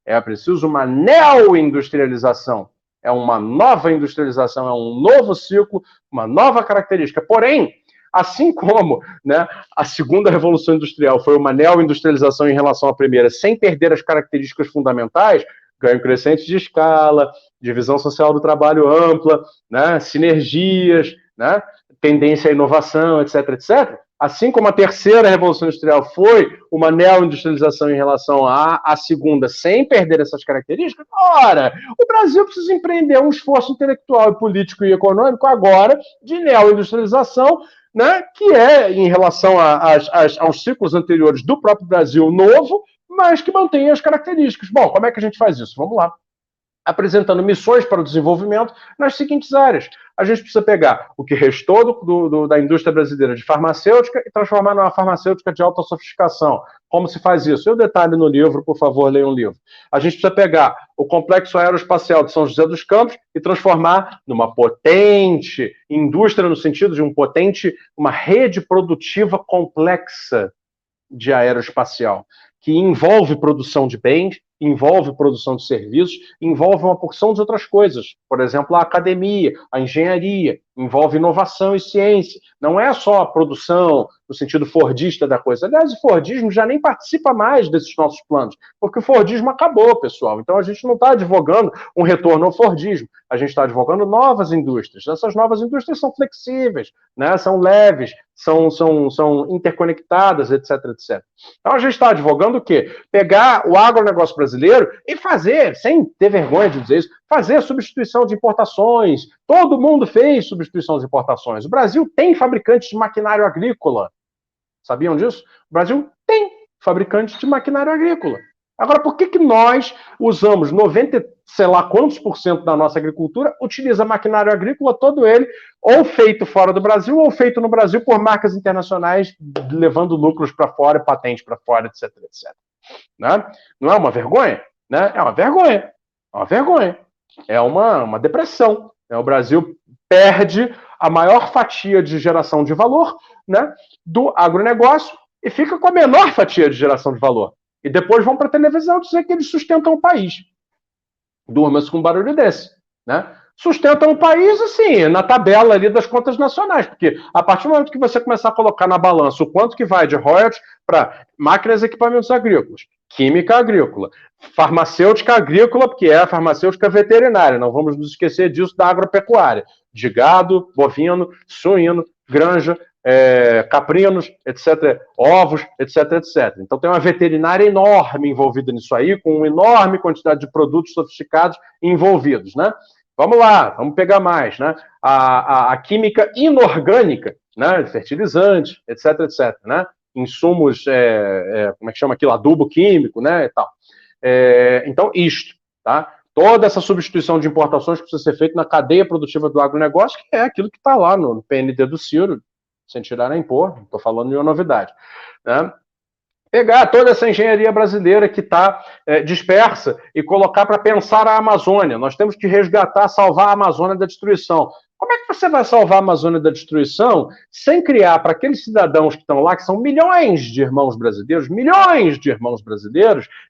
É preciso uma neo-industrialização, é uma nova industrialização, é um novo ciclo, uma nova característica. Porém, assim como, né, a segunda revolução industrial foi uma neo-industrialização em relação à primeira, sem perder as características fundamentais, ganho crescente de escala, divisão social do trabalho ampla, né, sinergias, né, tendência à inovação, etc., etc., assim como a terceira revolução industrial foi uma neo-industrialização em relação à segunda, sem perder essas características, ora, o Brasil precisa empreender um esforço intelectual, político e econômico agora de neo-industrialização, né, que é em relação aos ciclos anteriores do próprio Brasil novo, mas que mantém as características. Bom, como é que a gente faz isso? Vamos lá. Apresentando missões para o desenvolvimento nas seguintes áreas. A gente precisa pegar o que restou da indústria brasileira de farmacêutica e transformar numa farmacêutica de alta sofisticação. Como se faz isso? Eu detalho no livro, por favor, leiam o livro. A gente precisa pegar o complexo aeroespacial de São José dos Campos e transformar numa potente indústria, no sentido de uma rede produtiva complexa de aeroespacial, que envolve produção de bens, envolve produção de serviços, envolve uma porção de outras coisas. Por exemplo, a academia, a engenharia, envolve inovação e ciência. Não é só a produção no sentido fordista da coisa. Aliás, o fordismo já nem participa mais desses nossos planos, porque o fordismo acabou, pessoal. Então, a gente não está advogando um retorno ao fordismo. A gente está advogando novas indústrias. Essas novas indústrias são flexíveis, né? São leves, são interconectadas, etc., etc. Então, a gente está advogando o quê? Pegar o agronegócio brasileiro e fazer, sem ter vergonha de dizer isso, fazer a substituição de importações. Todo mundo fez substituição de importações. O Brasil tem fabricantes de maquinário agrícola. Sabiam disso? O Brasil tem fabricantes de maquinário agrícola. Agora, por que nós usamos 90, sei lá quantos % da nossa agricultura, utiliza maquinário agrícola, todo ele, ou feito fora do Brasil, ou feito no Brasil por marcas internacionais, levando lucros para fora, patente para fora, etc., etc. Né? Não é uma vergonha? Né? É uma vergonha. É uma vergonha. É uma depressão. O Brasil perde a maior fatia de geração de valor, né, do agronegócio e fica com a menor fatia de geração de valor. E depois vão para a televisão dizer que eles sustentam o país. Durma-se com um barulho desse. Né? Sustentam o país, assim, na tabela ali das contas nacionais, porque a partir do momento que você começar a colocar na balança o quanto que vai de royalties para máquinas e equipamentos agrícolas, química agrícola, farmacêutica agrícola, porque é a farmacêutica veterinária, não vamos nos esquecer disso, da agropecuária, de gado, bovino, suíno, granja, caprinos, etc., ovos, etc., etc. Então tem uma veterinária enorme envolvida nisso aí, com uma enorme quantidade de produtos sofisticados envolvidos, né? Vamos lá, vamos pegar mais, né? A química inorgânica, né? Fertilizante, etc, né? Insumos, como é que chama aquilo? Adubo químico, né? E tal. Então, isto, tá? Toda essa substituição de importações precisa ser feita na cadeia produtiva do agronegócio, que é aquilo que está lá no PND do Ciro, sem tirar nem pôr, não estou falando de uma novidade, né? Pegar toda essa engenharia brasileira que está dispersa e colocar para pensar a Amazônia. Nós temos que resgatar, salvar a Amazônia da destruição. Como é que você vai salvar a Amazônia da destruição sem criar para aqueles cidadãos que estão lá, que são milhões de irmãos brasileiros,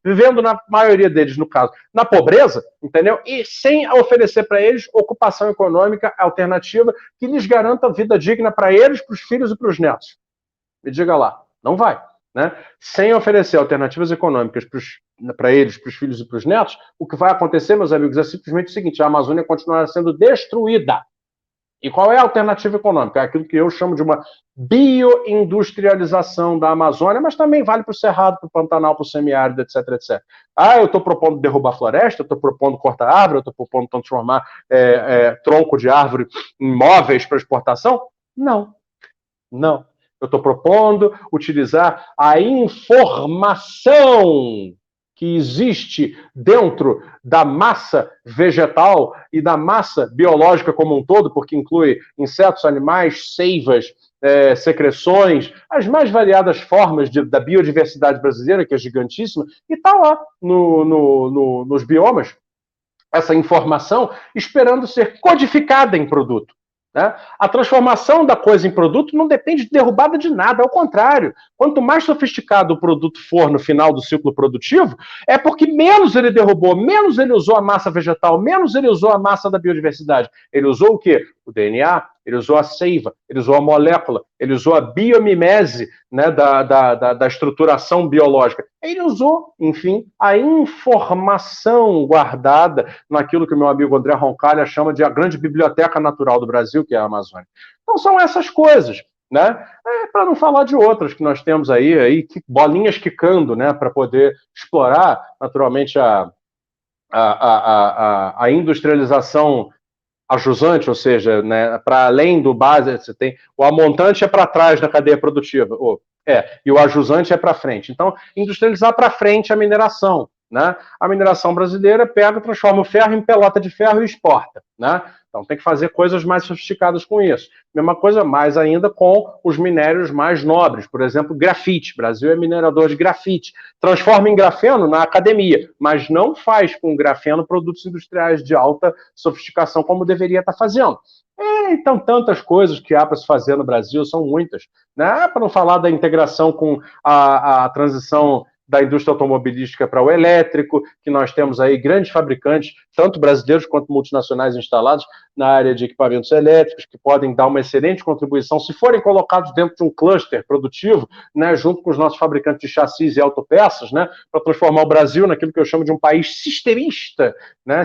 vivendo na maioria deles, no caso, na pobreza, entendeu? E sem oferecer para eles ocupação econômica alternativa que lhes garanta vida digna para eles, para os filhos e para os netos. Me diga lá, não vai. Né? Sem oferecer alternativas econômicas para eles, para os filhos e para os netos, o que vai acontecer, meus amigos, é simplesmente o seguinte: a Amazônia continuará sendo destruída. E qual é a alternativa econômica? É aquilo que eu chamo de uma bioindustrialização da Amazônia, mas também vale para o Cerrado, para o Pantanal, para o semiárido, etc. Eu estou propondo derrubar floresta, eu estou propondo cortar árvore, eu estou propondo transformar tronco de árvore em móveis para exportação? Não. Não. Eu estou propondo utilizar a informação que existe dentro da massa vegetal e da massa biológica como um todo, porque inclui insetos, animais, seivas, secreções, as mais variadas formas da biodiversidade brasileira, que é gigantíssima, e está lá nos biomas, essa informação esperando ser codificada em produto. Né? A transformação da coisa em produto não depende de derrubada de nada, ao contrário. Quanto mais sofisticado o produto for no final do ciclo produtivo, é porque menos ele derrubou, menos ele usou a massa vegetal, menos ele usou a massa da biodiversidade. Ele usou o quê? O DNA, ele usou a seiva, ele usou a molécula, ele usou a biomimese, né, da estruturação biológica. Ele usou, enfim, a informação guardada naquilo que o meu amigo André Roncalha chama de a grande biblioteca natural do Brasil, que é a Amazônia. Então são essas coisas, né? Para não falar de outras que nós temos aí bolinhas quicando, né, para poder explorar naturalmente a industrialização ajusante, ou seja, né, para além do base, você tem o amontante é para trás da cadeia produtiva, e o ajusante é para frente. Então, industrializar para frente a mineração. Né? A mineração brasileira pega, transforma o ferro em pelota de ferro e exporta. Né? Então tem que fazer coisas mais sofisticadas com isso. Mesma coisa mais ainda com os minérios mais nobres, por exemplo, grafite. O Brasil é minerador de grafite. Transforma em grafeno na academia, mas não faz com grafeno produtos industriais de alta sofisticação como deveria estar fazendo. Então, tantas coisas que há para se fazer no Brasil, são muitas. Né? Para não falar da integração com a transição da indústria automobilística para o elétrico, que nós temos aí grandes fabricantes, tanto brasileiros quanto multinacionais instalados na área de equipamentos elétricos, que podem dar uma excelente contribuição, se forem colocados dentro de um cluster produtivo, né, junto com os nossos fabricantes de chassis e autopeças, né, para transformar o Brasil naquilo que eu chamo de um país sistemista, né,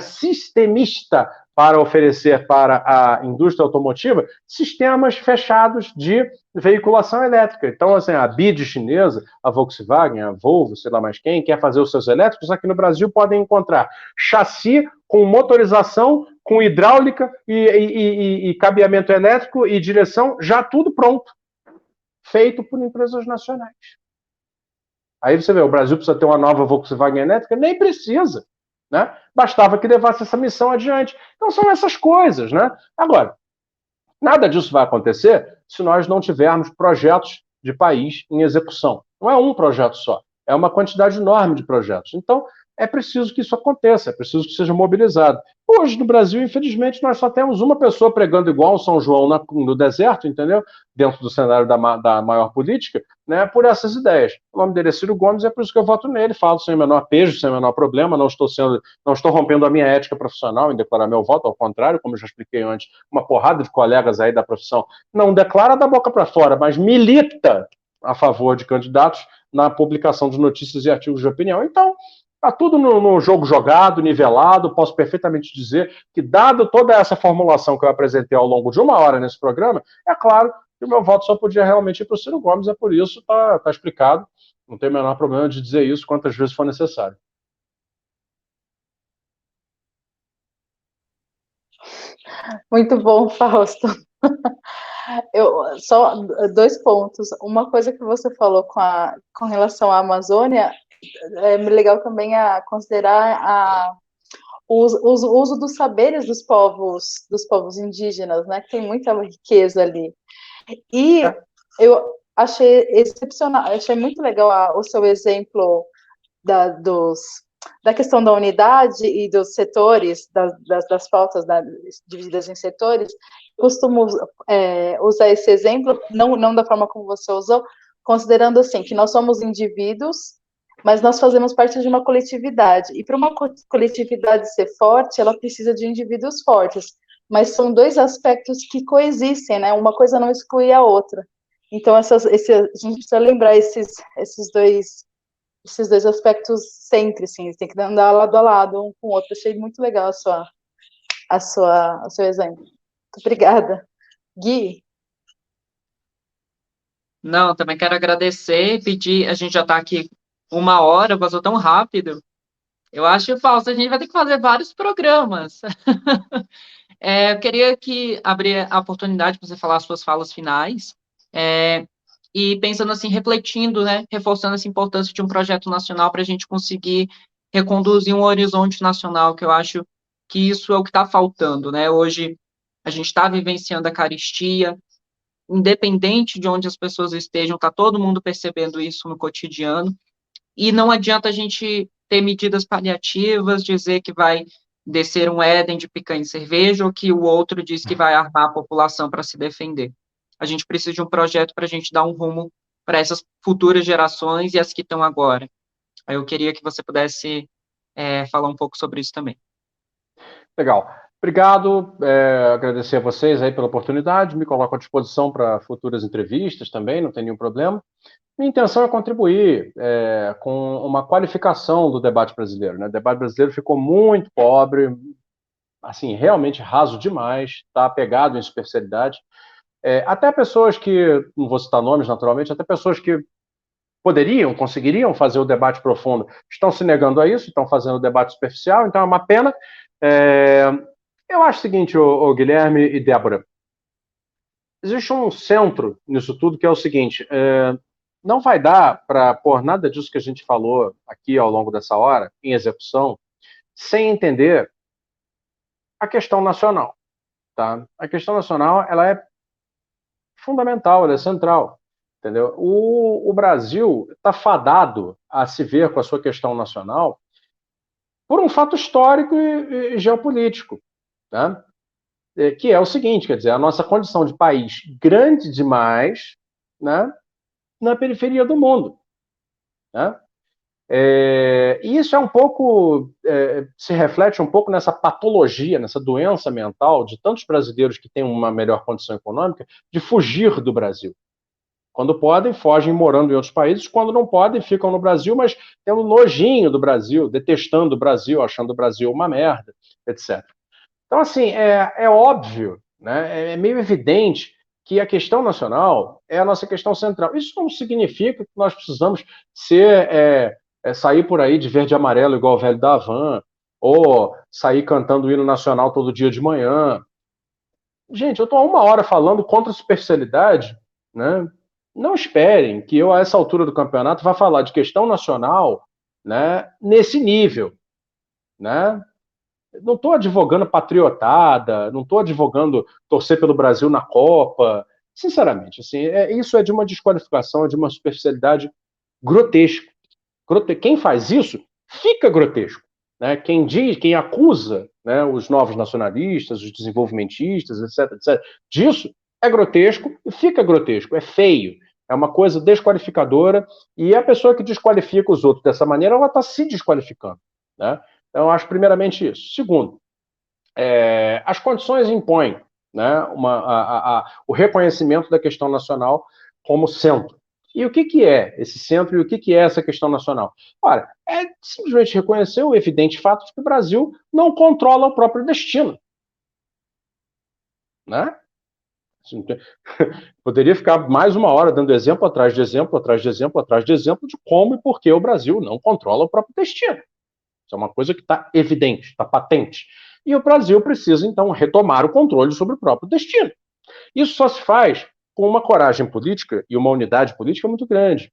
para oferecer para a indústria automotiva sistemas fechados de veiculação elétrica. Então, assim, a BYD chinesa, a Volkswagen, a Volvo, sei lá mais quem, quer fazer os seus elétricos, aqui no Brasil podem encontrar chassi com motorização, com hidráulica e cabeamento elétrico e direção, já tudo pronto, feito por empresas nacionais. Aí você vê, o Brasil precisa ter uma nova Volkswagen elétrica? Nem precisa. Né? Bastava que levasse essa missão adiante. Então são essas coisas. Né? Agora, nada disso vai acontecer se nós não tivermos projetos de país em execução. Não é um projeto só, é uma quantidade enorme de projetos. Então, é preciso que isso aconteça, é preciso que seja mobilizado. Hoje, no Brasil, infelizmente, nós só temos uma pessoa pregando igual o São João no deserto, entendeu? Dentro do cenário da maior política, né, por essas ideias. O nome dele é Ciro Gomes, é por isso que eu voto nele, falo sem o menor pejo, sem o menor problema, não estou rompendo a minha ética profissional em declarar meu voto, ao contrário, como eu já expliquei antes, uma porrada de colegas aí da profissão não declara da boca para fora, mas milita a favor de candidatos na publicação de notícias e artigos de opinião. Então, está tudo no jogo jogado, nivelado. Posso perfeitamente dizer que, dado toda essa formulação que eu apresentei ao longo de 1 hora nesse programa, é claro que o meu voto só podia realmente ir para o Ciro Gomes, é por isso, está explicado. Não tem o menor problema de dizer isso quantas vezes for necessário. Muito bom, Fausto. Só 2 pontos. Uma coisa que você falou com relação à Amazônia, é legal também a considerar o uso dos saberes dos povos indígenas, né? Que tem muita riqueza ali. E eu achei excepcional, achei muito legal o seu exemplo da, dos, da questão da unidade e dos setores, das pautas divididas em setores. Costumo usar esse exemplo, não da forma como você usou, considerando assim, que nós somos indivíduos, mas nós fazemos parte de uma coletividade. E para uma coletividade ser forte, ela precisa de indivíduos fortes. Mas são 2 aspectos que coexistem, né? Uma coisa não exclui a outra. Então, a gente precisa lembrar esses dois aspectos sempre, assim, tem que andar lado a lado, um com o outro. Achei muito legal o seu exemplo. Muito obrigada. Gui? Não, também quero agradecer, pedir, a gente já está aqui 1 hora, passou tão rápido. Eu acho, Fausto, a gente vai ter que fazer vários programas. Eu queria abrir a oportunidade para você falar as suas falas finais, e pensando assim, refletindo, né, reforçando essa importância de um projeto nacional para a gente conseguir reconduzir um horizonte nacional, que eu acho que isso é o que está faltando, né? Hoje a gente está vivenciando a carestia, independente de onde as pessoas estejam, está todo mundo percebendo isso no cotidiano, e não adianta a gente ter medidas paliativas, dizer que vai descer um Éden de picanha e cerveja, ou que o outro diz que vai armar a população para se defender. A gente precisa de um projeto para a gente dar um rumo para essas futuras gerações e as que estão agora. Aí eu queria que você pudesse falar um pouco sobre isso também. Legal. Obrigado, agradecer a vocês aí pela oportunidade, me coloco à disposição para futuras entrevistas também, não tem nenhum problema. Minha intenção é contribuir com uma qualificação do debate brasileiro, né? O debate brasileiro ficou muito pobre, assim, realmente raso demais, está apegado em superficialidade. Até pessoas que, não vou citar nomes naturalmente, até pessoas que conseguiriam fazer o debate profundo, estão se negando a isso, estão fazendo o debate superficial, então é uma pena. Eu acho o seguinte, ô Guilherme e Débora, existe um centro nisso tudo que é o seguinte, não vai dar para pôr nada disso que a gente falou aqui ao longo dessa hora em execução sem entender a questão nacional, tá? A questão nacional, ela é fundamental, ela é central, entendeu? O Brasil está fadado a se ver com a sua questão nacional por um fato histórico e geopolítico, né? Que é o seguinte, quer dizer, a nossa condição de país grande demais, né, na periferia do mundo, né? E isso é um pouco, se reflete um pouco nessa patologia, nessa doença mental de tantos brasileiros que têm uma melhor condição econômica, de fugir do Brasil. Quando podem, fogem morando em outros países, quando não podem, ficam no Brasil, mas tendo nojinho do Brasil, detestando o Brasil, achando o Brasil uma merda, etc. Então, assim, é óbvio, né, é meio evidente que a questão nacional é a nossa questão central. Isso não significa que nós precisamos sair por aí de verde e amarelo igual o velho da Havan, ou sair cantando o hino nacional todo dia de manhã. Gente, eu estou há 1 hora falando contra a superficialidade, né? Não esperem que eu, a essa altura do campeonato, vá falar de questão nacional, né, nesse nível, né? Não estou advogando patriotada, não estou advogando torcer pelo Brasil na Copa. Sinceramente, assim, isso é de uma desqualificação, de uma superficialidade grotesca. Quem faz isso fica grotesco. Né? Quem acusa, né, os novos nacionalistas, os desenvolvimentistas, etc., disso é grotesco e fica grotesco, é feio. É uma coisa desqualificadora e a pessoa que desqualifica os outros dessa maneira, ela está se desqualificando. Né? Então, eu acho primeiramente isso. Segundo, as condições impõem, né, o reconhecimento da questão nacional como centro. E o que é esse centro e o que é essa questão nacional? Ora, é simplesmente reconhecer o evidente fato de que o Brasil não controla o próprio destino. Né? Poderia ficar mais 1 hora dando exemplo atrás de exemplo, atrás de exemplo, atrás de exemplo de como e por que o Brasil não controla o próprio destino. Isso é uma coisa que está evidente, está patente. e o Brasil precisa, então, retomar o controle sobre o próprio destino. Isso só se faz com uma coragem política e uma unidade política muito grande.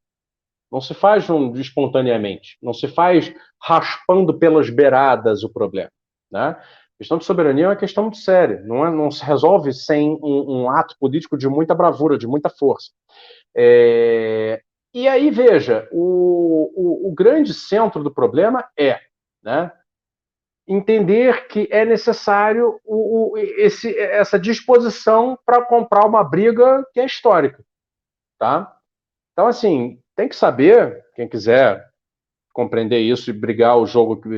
Não se faz espontaneamente, não se faz raspando pelas beiradas o problema. Né? A questão de soberania é uma questão muito séria, não se resolve sem um ato político de muita bravura, de muita força. E aí, veja, o grande centro do problema é, né, entender que é necessário essa disposição para comprar uma briga que é histórica. Tá? Então, assim, tem que saber, quem quiser compreender isso e brigar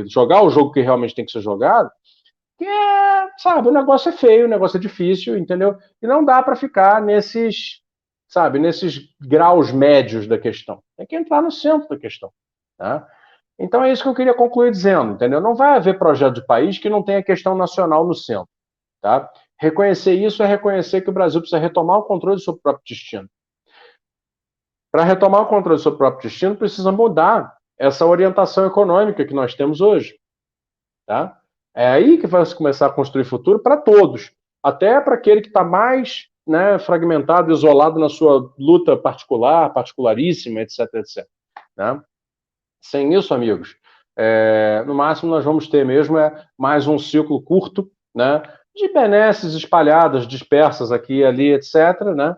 jogar o jogo que realmente tem que ser jogado, que sabe, o negócio é feio, o negócio é difícil, entendeu? E não dá para ficar nesses graus médios da questão. Tem que entrar no centro da questão. Tá? Então é isso que eu queria concluir dizendo, entendeu? Não vai haver projeto de país que não tenha questão nacional no centro. Tá? Reconhecer isso é reconhecer que o Brasil precisa retomar o controle do seu próprio destino. Para retomar o controle do seu próprio destino, precisa mudar essa orientação econômica que nós temos hoje. Tá? É aí que vai se começar a construir futuro para todos, até para aquele que está mais, né, fragmentado, isolado na sua luta particular, particularíssima, etc, etc. Né? Sem isso, amigos, no máximo nós vamos ter mesmo mais um ciclo curto, né, de benesses espalhadas, dispersas aqui e ali, etc, né,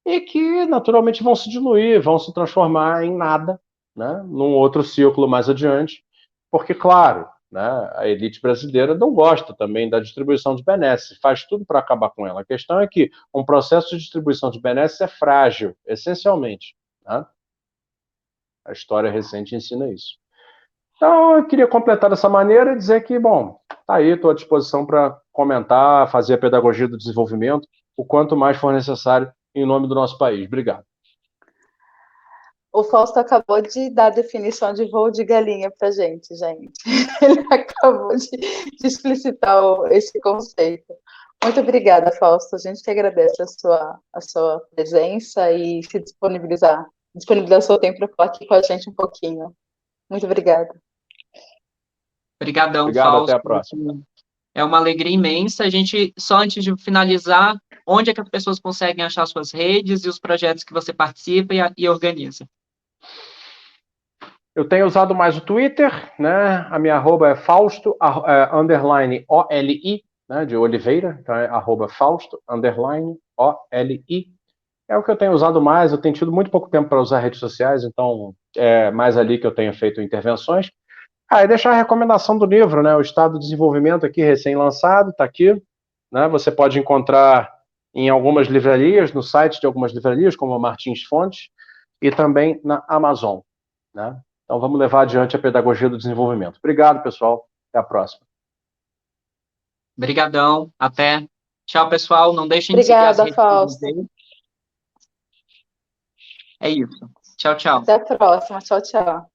e que naturalmente vão se diluir, vão se transformar em nada, né, num outro ciclo mais adiante, porque, claro, né, a elite brasileira não gosta também da distribuição de benesses, faz tudo para acabar com ela. A questão é que um processo de distribuição de benesses é frágil, essencialmente. Né? A história recente ensina isso. Então, eu queria completar dessa maneira e dizer que, bom, tá aí, estou à disposição para comentar, fazer a pedagogia do desenvolvimento, o quanto mais for necessário, em nome do nosso país. Obrigado. O Fausto acabou de dar a definição de voo de galinha para gente. Ele acabou de explicitar esse conceito. Muito obrigada, Fausto. A gente que agradece a sua presença e se disponibilizar o seu tempo para falar aqui com a gente um pouquinho. Muito obrigada. Obrigadão, Obrigado, Fausto. até a próxima. É uma alegria imensa. A gente, só antes de finalizar, onde é que as pessoas conseguem achar suas redes e os projetos que você participa e organiza? Eu tenho usado mais o Twitter, né? A minha arroba é Fausto, _OLI, né? De Oliveira, então é @Fausto, _OLI. É o que eu tenho usado mais, eu tenho tido muito pouco tempo para usar redes sociais, então é mais ali que eu tenho feito intervenções. E deixar a recomendação do livro, né? O Estado do Desenvolvimento aqui, recém-lançado, está aqui. Né? Você pode encontrar em algumas livrarias, no site de algumas livrarias, como a Martins Fontes, e também na Amazon. Né? Então vamos levar adiante a pedagogia do desenvolvimento. Obrigado, pessoal. Até a próxima. Obrigadão. Até. Tchau, pessoal. Não deixem de seguir as redes Fausto. É isso. Tchau, tchau. Até a próxima. Tchau, tchau.